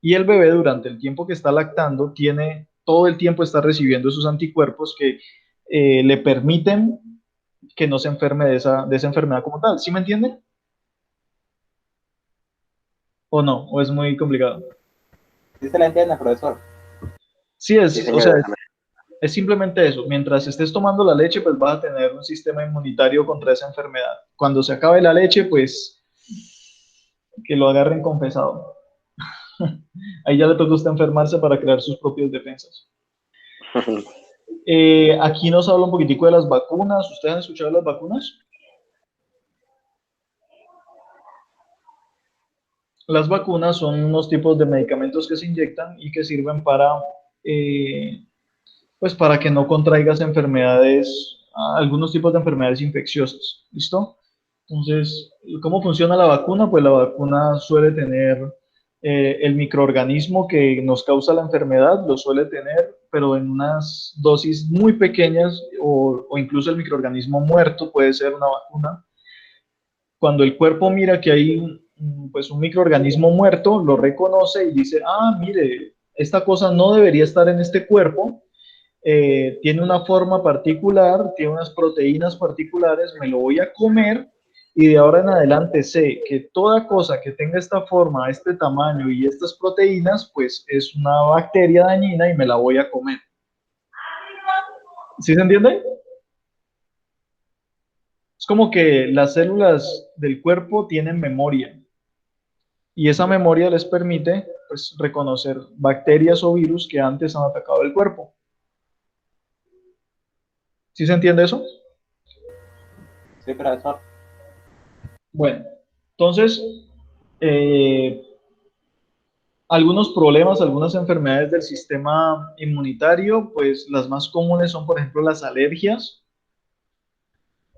Y el bebé durante el tiempo que está lactando, todo el tiempo está recibiendo esos anticuerpos que le permiten que no se enferme de esa enfermedad como tal. ¿Sí me entienden? ¿O no? ¿O es muy complicado? ¿Sí se la entiende, profesor? Sí, Sí, o sea, señor. es simplemente eso. Mientras estés tomando la leche, pues vas a tener un sistema inmunitario contra esa enfermedad. Cuando se acabe la leche, pues que lo agarren confesado. Ahí ya le toca a usted enfermarse para crear sus propias defensas. Aquí nos habla un poquitico de las vacunas. ¿Ustedes han escuchado de las vacunas? Las vacunas son unos tipos de medicamentos que se inyectan y que sirven eh, pues para que no contraigas enfermedades, algunos tipos de enfermedades infecciosas. ¿Listo? Entonces, ¿cómo funciona la vacuna? Pues la vacuna suele tener el microorganismo que nos causa la enfermedad, lo suele tener, pero en unas dosis muy pequeñas o incluso el microorganismo muerto puede ser una vacuna. cuando el cuerpo mira que hay pues un microorganismo muerto, lo reconoce y dice, ah, mire, esta cosa no debería estar en este cuerpo, tiene una forma particular, tiene unas proteínas particulares, me lo voy a comer y de ahora en adelante sé que toda cosa que tenga esta forma, este tamaño y estas proteínas, pues es una bacteria dañina y me la voy a comer. ¿Sí se entiende? Es como que las células del cuerpo tienen memoria y esa memoria les permite pues, reconocer bacterias o virus que antes han atacado el cuerpo. ¿Sí se entiende eso? Sí, profesor. Bueno, entonces, eh, algunos problemas, algunas enfermedades del sistema inmunitario, pues las más comunes son, por ejemplo, las alergias.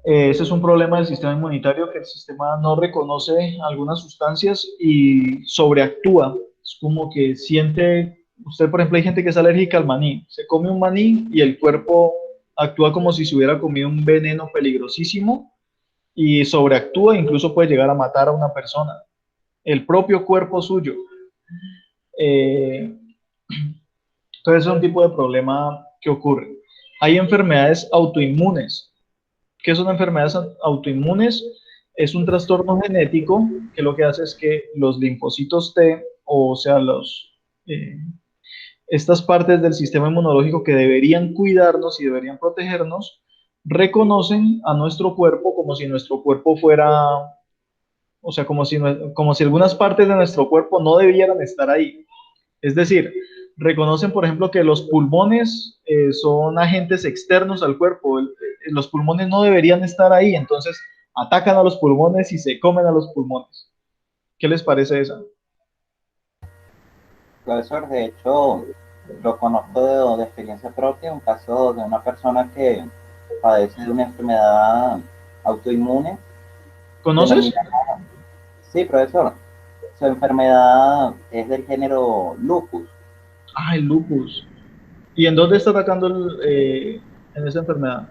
Ese es un problema del sistema inmunitario, que el sistema no reconoce algunas sustancias y sobreactúa. Es como que siente, usted por ejemplo, hay gente que es alérgica al maní, se come un maní y el cuerpo actúa como si se hubiera comido un veneno peligrosísimo y sobreactúa, incluso puede llegar a matar a una persona, el propio cuerpo suyo. Eh, entonces es un tipo de problema que ocurre. Hay enfermedades autoinmunes. ¿Qué son enfermedades autoinmunes? Es un trastorno genético que lo que hace es que los linfocitos T, o sea, eh, estas partes del sistema inmunológico que deberían cuidarnos y deberían protegernos, reconocen a nuestro cuerpo como si nuestro cuerpo fuera, o sea, como si algunas partes de nuestro cuerpo no debieran estar ahí. Es decir, reconocen, por ejemplo, que los pulmones son agentes externos al cuerpo. Los pulmones no deberían estar ahí, entonces atacan a los pulmones y se comen a los pulmones. ¿Qué les parece esa? Profesor, de hecho, lo conozco de experiencia propia, un caso de una persona que padece de una enfermedad autoinmune, ¿Conoces? denominada, sí, profesor, su enfermedad es del género lupus. Ah, el lupus. ¿Y en dónde está atacando en esa enfermedad?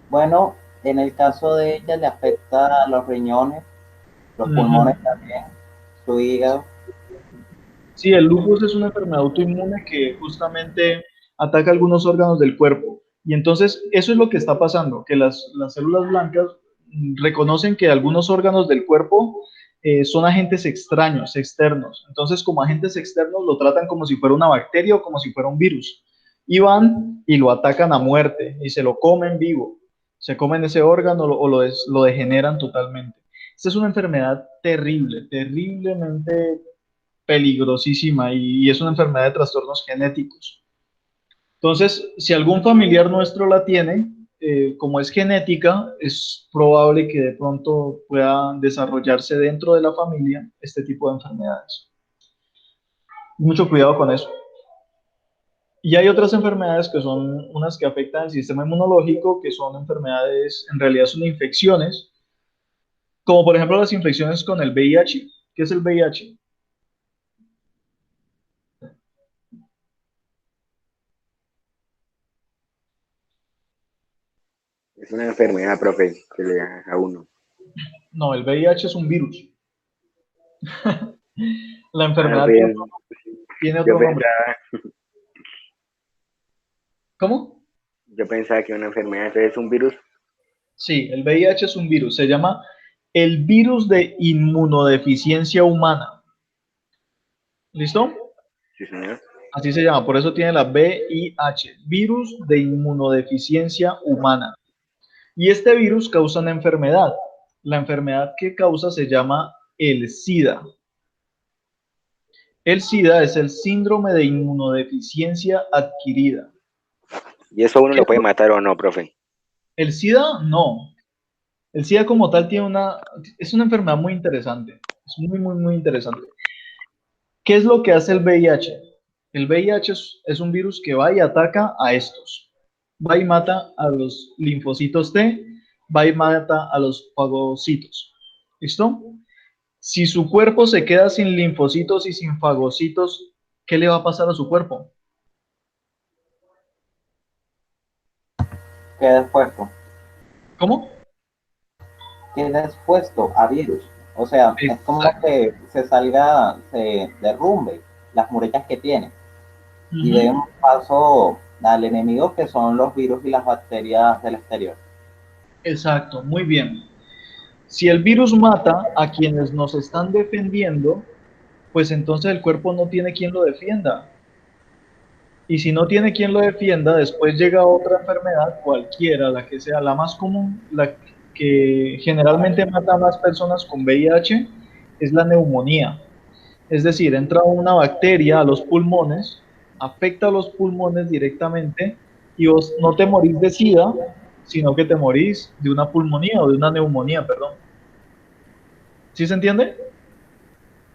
Bueno, en el caso de ella le afecta a los riñones, los Ujú. pulmones también, su hígado. Sí, el lupus es una enfermedad autoinmune que justamente ataca algunos órganos del cuerpo. Y entonces eso es lo que está pasando, que las células blancas reconocen que algunos órganos del cuerpo son agentes extraños, externos. Entonces, como agentes externos lo tratan como si fuera una bacteria o como si fuera un virus. Y van y lo atacan a muerte y se lo comen vivo. Se comen ese órgano o lo degeneran totalmente. Esta es una enfermedad terrible, terriblemente peligrosísima y es una enfermedad de trastornos genéticos. Entonces, si algún familiar nuestro la tiene, como es genética, es probable que de pronto pueda desarrollarse dentro de la familia este tipo de enfermedades. Mucho cuidado con eso. Y hay otras enfermedades que son unas que afectan el sistema inmunológico, que son enfermedades, en realidad son infecciones, como por ejemplo las infecciones con el VIH. ¿Qué es el VIH? Es una enfermedad, profe, que le da a uno. No, el VIH es un virus. La Ah, enfermedad bien. tiene Yo otro nombre. pensaba, ¿Cómo? yo pensaba que una enfermedad es un virus. Sí, el VIH es un virus. Se llama el virus de inmunodeficiencia humana. ¿Listo? Sí, señor. Así se llama. Por eso tiene la VIH, virus de inmunodeficiencia humana. Y este virus causa una enfermedad. La enfermedad que causa se llama el SIDA. El SIDA es el síndrome de inmunodeficiencia adquirida. ¿Y eso uno ¿Qué lo es puede matar o no, profe? el SIDA? No. El SIDA como tal es una enfermedad muy interesante. Es muy, muy, muy interesante. ¿Qué es lo que hace el VIH? El VIH es un virus que va y ataca a estos. Va y mata a los linfocitos T, va y mata a los fagocitos. ¿Listo? Si su cuerpo se queda sin linfocitos y sin fagocitos, ¿qué le va a pasar a su cuerpo? Queda expuesto. ¿Cómo? queda expuesto a virus. O sea, es como Exacto. que se derrumbe las murallas que tiene y dé Ujú. un paso al enemigo que son los virus y las bacterias del exterior. Exacto, muy bien. Si el virus mata a quienes nos están defendiendo, pues entonces el cuerpo no tiene quien lo defienda. Y si no tiene quien lo defienda, después llega otra enfermedad, cualquiera, la que sea la más común, la que generalmente mata a más personas con VIH, es la neumonía. Es decir, entra una bacteria a los pulmones, afecta a los pulmones directamente y vos no te morís de SIDA, sino que te morís de una pulmonía o de una neumonía, perdón. ¿Sí se entiende?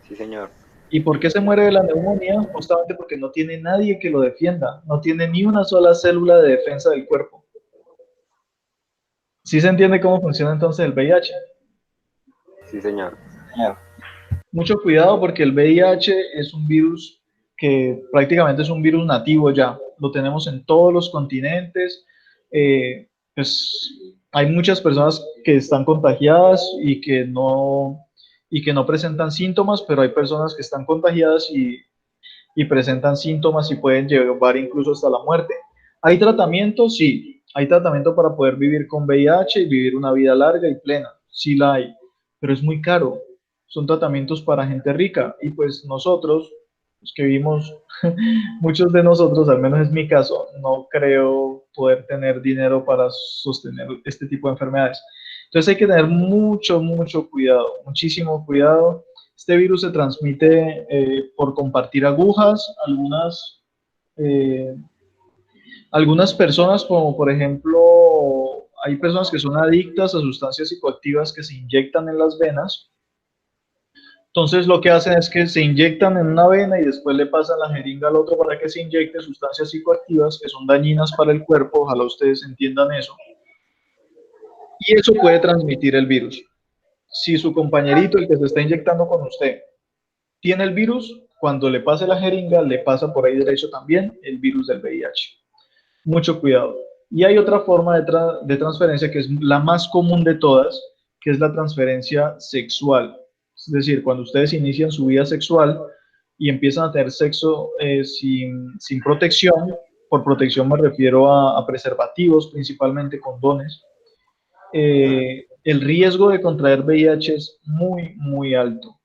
Sí, señor. ¿Y por qué se muere de la neumonía? Justamente porque no tiene nadie que lo defienda, no tiene ni una sola célula de defensa del cuerpo. ¿Sí se entiende cómo funciona entonces el VIH? Sí, señor. Señor. Mucho cuidado porque el VIH es un virus que prácticamente es un virus nativo ya. Lo tenemos en todos los continentes. Pues hay muchas personas que están contagiadas y que no presentan síntomas, pero hay personas que están contagiadas y presentan síntomas y pueden llevar incluso hasta la muerte. ¿Hay tratamiento? Sí. Hay tratamiento para poder vivir con VIH y vivir una vida larga y plena. Sí la hay, pero es muy caro. Son tratamientos para gente rica y pues nosotros, los que vivimos, muchos de nosotros, al menos es mi caso, no creo poder tener dinero para sostener este tipo de enfermedades. Entonces hay que tener mucho, mucho cuidado, muchísimo cuidado. Este virus se transmite por compartir agujas. Eh, algunas personas, como por ejemplo, hay personas que son adictas a sustancias psicoactivas que se inyectan en las venas. Entonces lo que hacen es que se inyectan en una vena y después le pasan la jeringa al otro para que se inyecte sustancias psicoactivas que son dañinas para el cuerpo. Ojalá ustedes entiendan eso. Y eso puede transmitir el virus. Si su compañerito, el que se está inyectando con usted, tiene el virus, cuando le pase la jeringa, le pasa por ahí derecho también el virus del VIH. Mucho cuidado. Y hay otra forma de transferencia que es la más común de todas, que es la transferencia sexual. Es decir, cuando ustedes inician su vida sexual y empiezan a tener sexo sin protección, por protección me refiero a preservativos, principalmente condones, el riesgo de contraer VIH es muy, muy alto,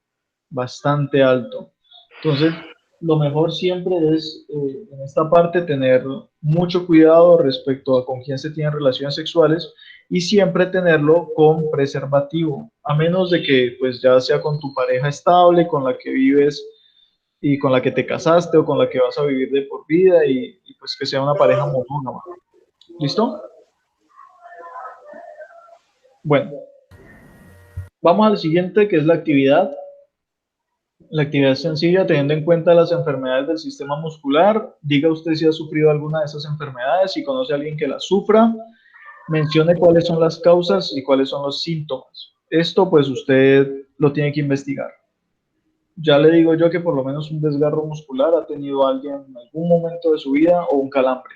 bastante alto. Entonces, lo mejor siempre es en esta parte tener mucho cuidado respecto a con quién se tienen relaciones sexuales y siempre tenerlo con preservativo, a menos de que pues ya sea con tu pareja estable, con la que vives y con la que te casaste o con la que vas a vivir de por vida y pues que sea una pareja monógama. ¿Listo? Bueno, vamos al siguiente que es la actividad. La actividad es sencilla, teniendo en cuenta las enfermedades del sistema muscular. Diga usted si ha sufrido alguna de esas enfermedades, si conoce a alguien que las sufra, mencione cuáles son las causas y cuáles son los síntomas. Esto pues usted lo tiene que investigar. Ya le digo yo que por lo menos un desgarro muscular ha tenido alguien en algún momento de su vida o un calambre.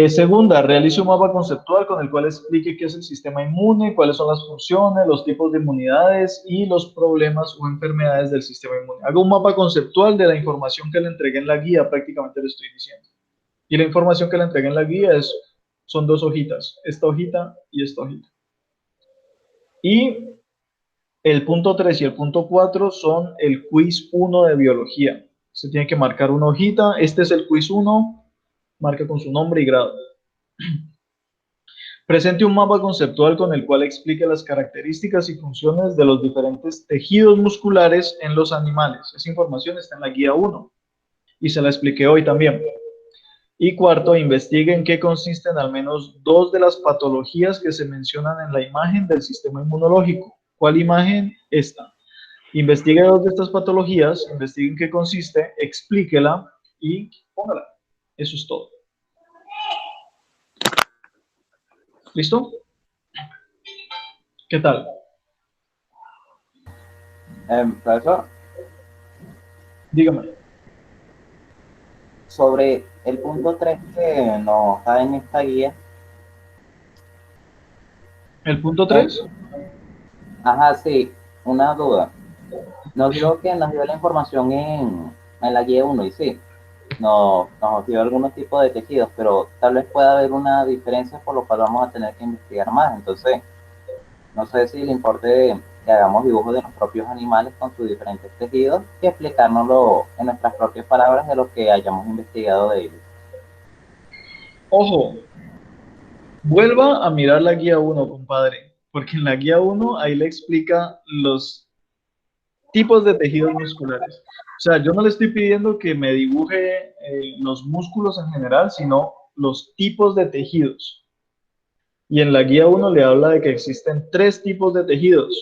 Segunda, realice un mapa conceptual con el cual explique qué es el sistema inmune, cuáles son las funciones, los tipos de inmunidades y los problemas o enfermedades del sistema inmune. Haga un mapa conceptual de la información que le entregué en la guía, prácticamente le estoy diciendo. Y la información que le entregué en la guía son dos hojitas, esta hojita y esta hojita. Y el punto 3 y el punto 4 son el quiz 1 de biología. Se tiene que marcar una hojita, este es el quiz 1, marca con su nombre y grado. Presente un mapa conceptual con el cual explique las características y funciones de los diferentes tejidos musculares en los animales. Esa información está en la guía 1 y se la expliqué hoy también. Y cuarto, investigue en qué consisten al menos dos de las patologías que se mencionan en la imagen del sistema inmunológico. ¿Cuál imagen? Esta. Investigue dos de estas patologías, investigue en qué consiste, explíquela y póngala. Eso es todo. ¿Listo? ¿Qué tal? Profesor, Dígame. sobre el punto 3 que nos da en esta guía, El punto Eh, 3. Ajá, sí, una duda. Nos dio la información en la guía uno y sí, nos dio algunos tipos de tejidos, pero tal vez pueda haber una diferencia por lo cual vamos a tener que investigar más. Entonces, no sé si le importe que hagamos dibujos de los propios animales con sus diferentes tejidos y explicárnoslo en nuestras propias palabras de lo que hayamos investigado de ellos. Ojo, vuelva a mirar la guía uno, compadre, porque en la guía uno ahí le explica los tipos de tejidos musculares. O sea, yo no le estoy pidiendo que me dibuje los músculos en general, sino los tipos de tejidos. Y en la guía uno le habla de que existen 3 tipos de tejidos.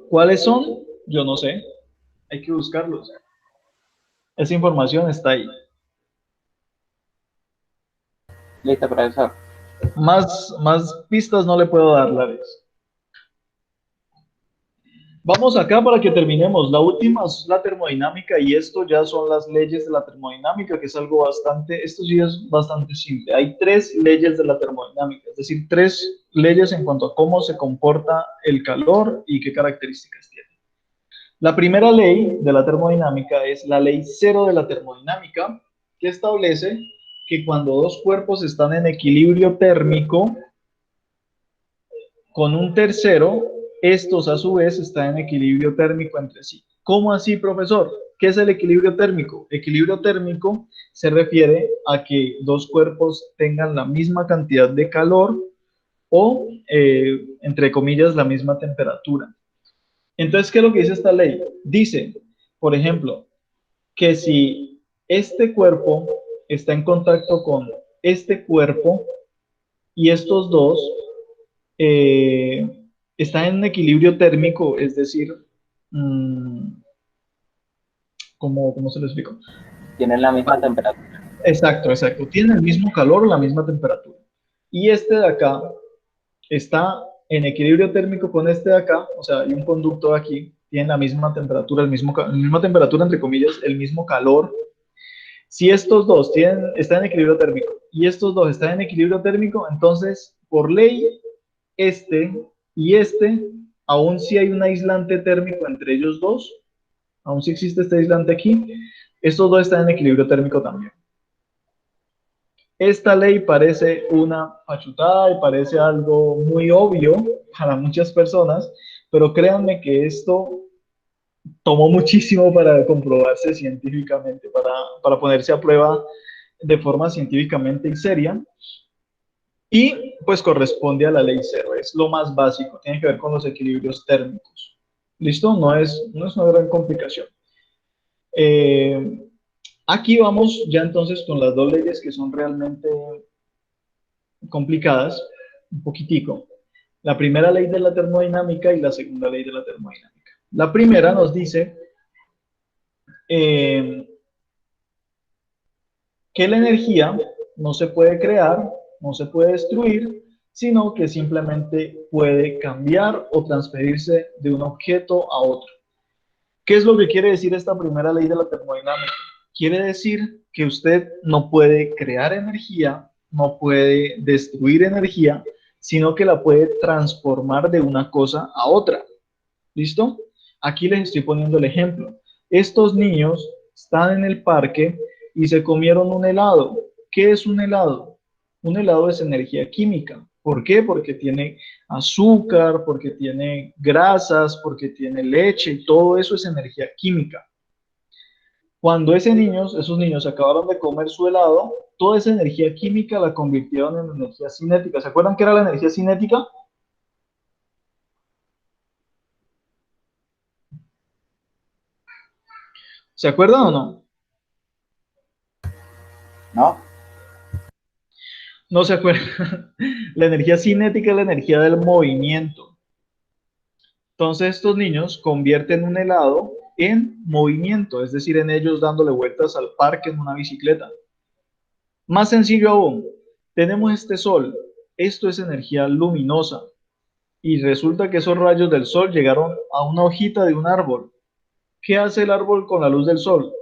¿Cuáles son? Yo no sé. Hay que buscarlos. Esa información está ahí. Listo, profesor. Más pistas no le puedo dar, Lares. Vamos acá para que terminemos. La última es la termodinámica y esto ya son las leyes de la termodinámica, que es algo bastante, esto sí es bastante simple. Hay 3 leyes de la termodinámica, es decir, 3 leyes en cuanto a cómo se comporta el calor y qué características tiene. La primera ley de la termodinámica es la ley cero de la termodinámica, que establece que cuando dos cuerpos están en equilibrio térmico, con un tercero, estos a su vez están en equilibrio térmico entre sí. ¿Cómo así, profesor? ¿Qué es el equilibrio térmico? Equilibrio térmico se refiere a que dos cuerpos tengan la misma cantidad de calor o, entre comillas, la misma temperatura. Entonces, ¿qué es lo que dice esta ley? Dice, por ejemplo, que si este cuerpo está en contacto con este cuerpo y estos dos eh, está en un equilibrio térmico, es decir, mmm, ¿cómo se lo explico? Tienen la misma temperatura. Exacto, exacto. Tienen el mismo calor o la misma temperatura. Y este de acá está en equilibrio térmico con este de acá, o sea, hay un conducto de aquí, tiene la misma temperatura, la misma temperatura, entre comillas, el mismo calor. Si estos dos están en equilibrio térmico y estos dos están en equilibrio térmico, entonces, por ley, este y este, aun si hay un aislante térmico entre ellos dos, aun si existe este aislante aquí, estos dos están en equilibrio térmico también. Esta ley parece una pachutada y parece algo muy obvio para muchas personas, pero créanme que esto tomó muchísimo para comprobarse científicamente, para ponerse a prueba de forma científicamente y seria. Y pues corresponde a la ley cero, es lo más básico, tiene que ver con los equilibrios térmicos. ¿Listo? No es una gran complicación. Eh, Aquí vamos ya entonces con las 2 leyes que son realmente complicadas, un poquitico. La primera ley de la termodinámica y la segunda ley de la termodinámica. La primera nos dice eh, que la energía no se puede crear, no se puede destruir, sino que simplemente puede cambiar o transferirse de un objeto a otro. ¿Qué es lo que quiere decir esta primera ley de la termodinámica? Quiere decir que usted no puede crear energía, no puede destruir energía, sino que la puede transformar de una cosa a otra. ¿Listo? Aquí les estoy poniendo el ejemplo. Estos niños están en el parque y se comieron un helado. ¿Qué es un helado? Un helado es energía química. ¿Por qué? Porque tiene azúcar, porque tiene grasas, porque tiene leche y todo eso es energía química. Cuando esos niños acabaron de comer su helado, toda esa energía química la convirtieron en energía cinética. ¿Se acuerdan qué era la energía cinética? ¿Se acuerdan o no? ¿No? No se acuerdan. La energía cinética es la energía del movimiento. Entonces estos niños convierten un helado en movimiento, es decir, en ellos dándole vueltas al parque en una bicicleta. Más sencillo aún, tenemos este sol. Esto es energía luminosa. Y resulta que esos rayos del sol llegaron a una hojita de un árbol. ¿Qué hace el árbol con la luz del sol?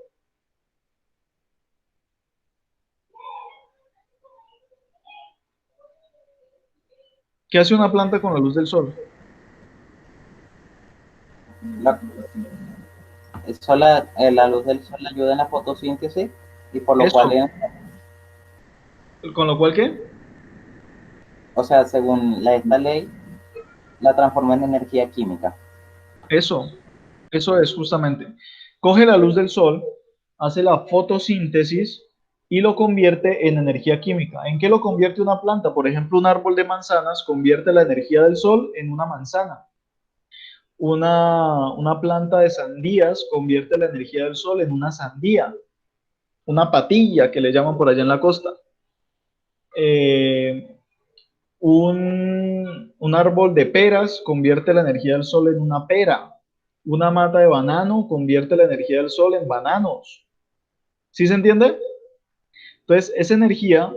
¿Qué hace una planta con la luz del sol? La, la luz del sol ayuda en la fotosíntesis y por lo cual, Eso. ¿Con lo cual qué? o sea, según esta ley, la transforma en energía química. Eso es justamente. Coge la luz del sol, hace la fotosíntesis y lo convierte en energía química. ¿En qué lo convierte una planta? Por ejemplo, un árbol de manzanas convierte la energía del sol en una manzana. Una planta de sandías convierte la energía del sol en una sandía, una patilla que le llaman por allá en la costa. Eh, un árbol de peras convierte la energía del sol en una pera. Una mata de banano convierte la energía del sol en bananos. ¿Sí se entiende? Entonces, esa energía,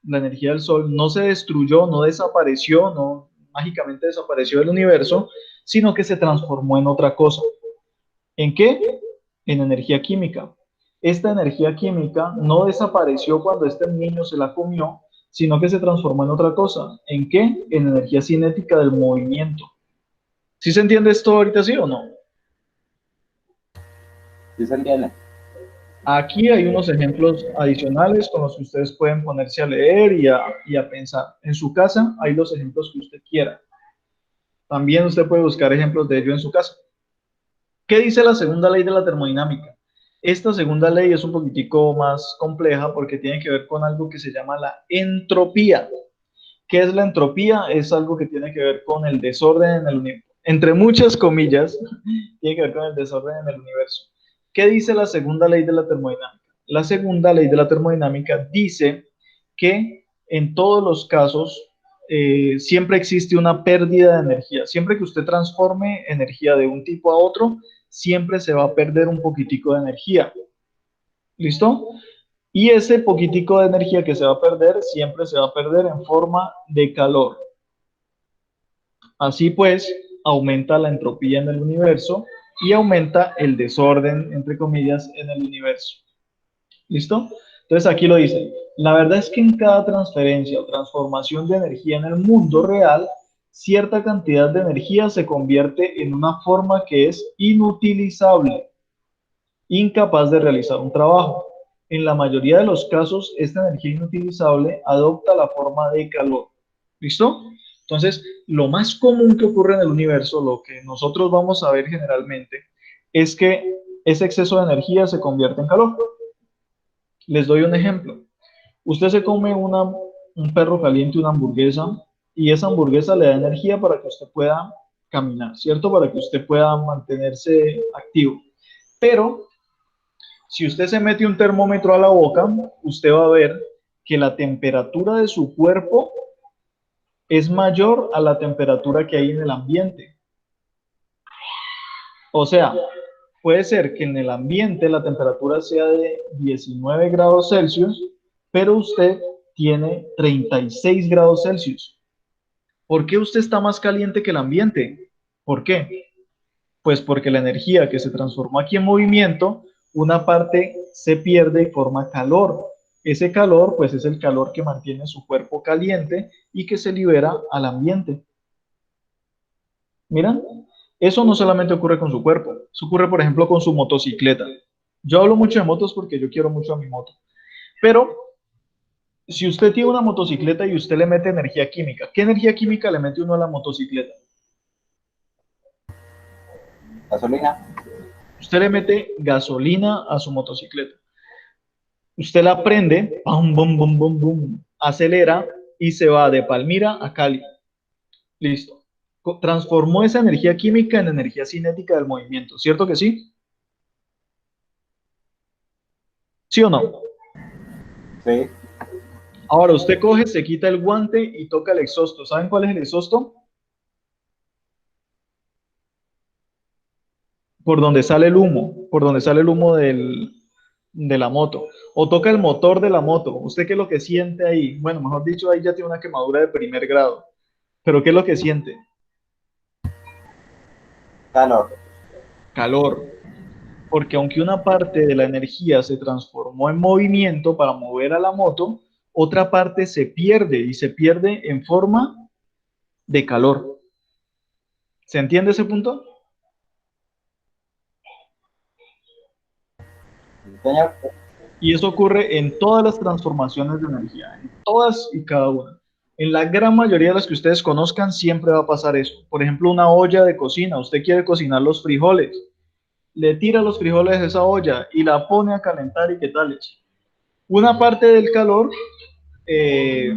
la energía del sol, no se destruyó, no desapareció, no mágicamente desapareció del universo, sino que se transformó en otra cosa. ¿En qué? En energía química. Esta energía química no desapareció cuando este niño se la comió, sino que se transformó en otra cosa. ¿En qué? En energía cinética del movimiento. ¿Sí se entiende esto ahorita, sí o no? ¿Sí se entiende? Aquí hay unos ejemplos adicionales con los que ustedes pueden ponerse a leer y a pensar. En su casa hay los ejemplos que usted quiera. También usted puede buscar ejemplos de ello en su casa. ¿Qué dice la segunda ley de la termodinámica? Esta segunda ley es un poquitico más compleja porque tiene que ver con algo que se llama la entropía. ¿Qué es la entropía? Es algo que tiene que ver con el desorden en el universo. Entre muchas comillas, tiene que ver con el desorden en el universo. ¿Qué dice la segunda ley de la termodinámica? La segunda ley de la termodinámica dice que en todos los casos siempre existe una pérdida de energía. Siempre que usted transforme energía de un tipo a otro, siempre se va a perder un poquitico de energía. ¿Listo? Y ese poquitico de energía que se va a perder, siempre se va a perder en forma de calor. Así pues, aumenta la entropía en el universo y aumenta el desorden, entre comillas, en el universo. ¿Listo? Entonces aquí lo dice. La verdad es que en cada transferencia o transformación de energía en el mundo real, cierta cantidad de energía se convierte en una forma que es inutilizable, incapaz de realizar un trabajo. En la mayoría de los casos, esta energía inutilizable adopta la forma de calor. ¿Listo? Entonces, lo más común que ocurre en el universo, lo que nosotros vamos a ver generalmente, es que ese exceso de energía se convierte en calor. Les doy un ejemplo. Usted se come un perro caliente, una hamburguesa, y esa hamburguesa le da energía para que usted pueda caminar, ¿cierto? Para que usted pueda mantenerse activo. Pero si usted se mete un termómetro a la boca, usted va a ver que la temperatura de su cuerpo es mayor a la temperatura que hay en el ambiente. O sea, puede ser que en el ambiente la temperatura sea de 19 grados Celsius, pero usted tiene 36 grados Celsius. ¿Por qué usted está más caliente que el ambiente? ¿Por qué? Pues porque la energía que se transformó aquí en movimiento, una parte se pierde y forma calor. Ese calor, pues es el calor que mantiene su cuerpo caliente y que se libera al ambiente. Miran, eso no solamente ocurre con su cuerpo, eso ocurre, por ejemplo, con su motocicleta. Yo hablo mucho de motos porque yo quiero mucho a mi moto, pero si usted tiene una motocicleta y usted le mete energía química, ¿qué energía química le mete uno a la motocicleta? Gasolina. Usted le mete gasolina a su motocicleta. Usted la prende, pum, bum, bum, bum, bum, acelera y se va de Palmira a Cali. Listo. Transformó esa energía química en energía cinética del movimiento, ¿cierto que sí? ¿Sí o no? Sí. Ahora usted coge, se quita el guante y toca el exhausto. ¿Saben cuál es el exhausto? Por donde sale el humo, por donde sale el humo de la moto. O toca el motor de la moto. ¿Usted qué es lo que siente ahí? Bueno, mejor dicho, ahí ya tiene una quemadura de primer grado. Pero ¿qué es lo que siente? Calor. Calor. Porque aunque una parte de la energía se transformó en movimiento para mover a la moto, otra parte se pierde y se pierde en forma de calor. ¿Se entiende ese punto? Señor, Y eso ocurre en todas las transformaciones de energía, en todas y cada una. En la gran mayoría de las que ustedes conozcan siempre va a pasar eso. Por ejemplo, una olla de cocina. Usted quiere cocinar los frijoles, le tira los frijoles de esa olla y la pone a calentar y qué tal. Una parte del calor eh,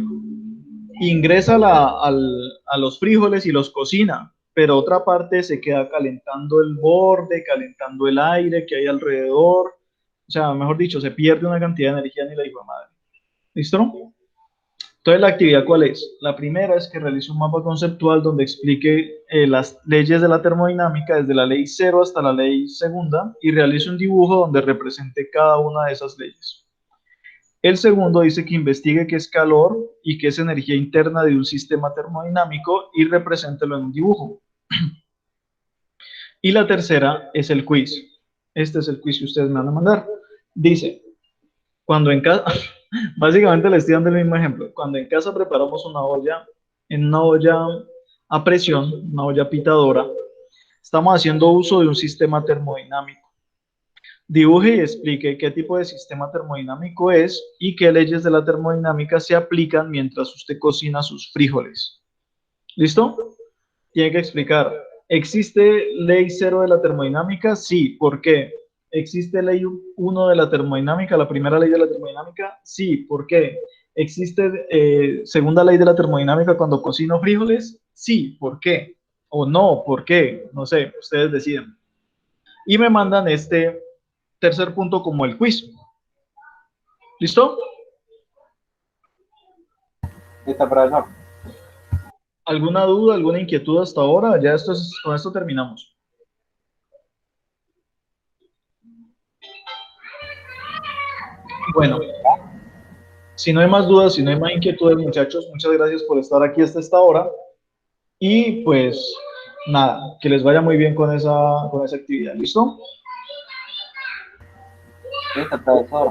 ingresa a los frijoles y los cocina, pero otra parte se queda calentando el borde, calentando el aire que hay alrededor. O sea, mejor dicho, se pierde una cantidad de energía ni la hijo de madre. ¿Listo? Entonces, ¿la actividad cuál es? La primera es que realice un mapa conceptual donde explique las leyes de la termodinámica desde la ley cero hasta la ley segunda y realice un dibujo donde represente cada una de esas leyes. El segundo dice que investigue qué es calor y qué es energía interna de un sistema termodinámico y represéntelo en un dibujo. Y la tercera es el quiz. Este es el quiz que ustedes me van a mandar. Dice, cuando en casa, básicamente le estoy dando el mismo ejemplo. Cuando en casa preparamos una olla, en una olla a presión, una olla pitadora, estamos haciendo uso de un sistema termodinámico. Dibuje y explique qué tipo de sistema termodinámico es y qué leyes de la termodinámica se aplican mientras usted cocina sus frijoles. ¿Listo? Tiene que explicar. ¿Existe ley cero de la termodinámica? Sí. ¿Por qué? ¿Existe ley uno de la termodinámica, la primera ley de la termodinámica? Sí. ¿Por qué? ¿Existe segunda ley de la termodinámica cuando cocino frijoles? Sí. ¿Por qué? O no, ¿por qué? No sé, ustedes deciden. Y me mandan este tercer punto como el quiz. ¿Listo? listo, profesor. ¿Alguna duda, alguna inquietud hasta ahora? Ya con esto terminamos. Bueno, si no hay más dudas, si no hay más inquietudes, muchachos, muchas gracias por estar aquí hasta esta hora. Y pues nada, que les vaya muy bien con esa actividad. ¿Listo? Listo, profesor.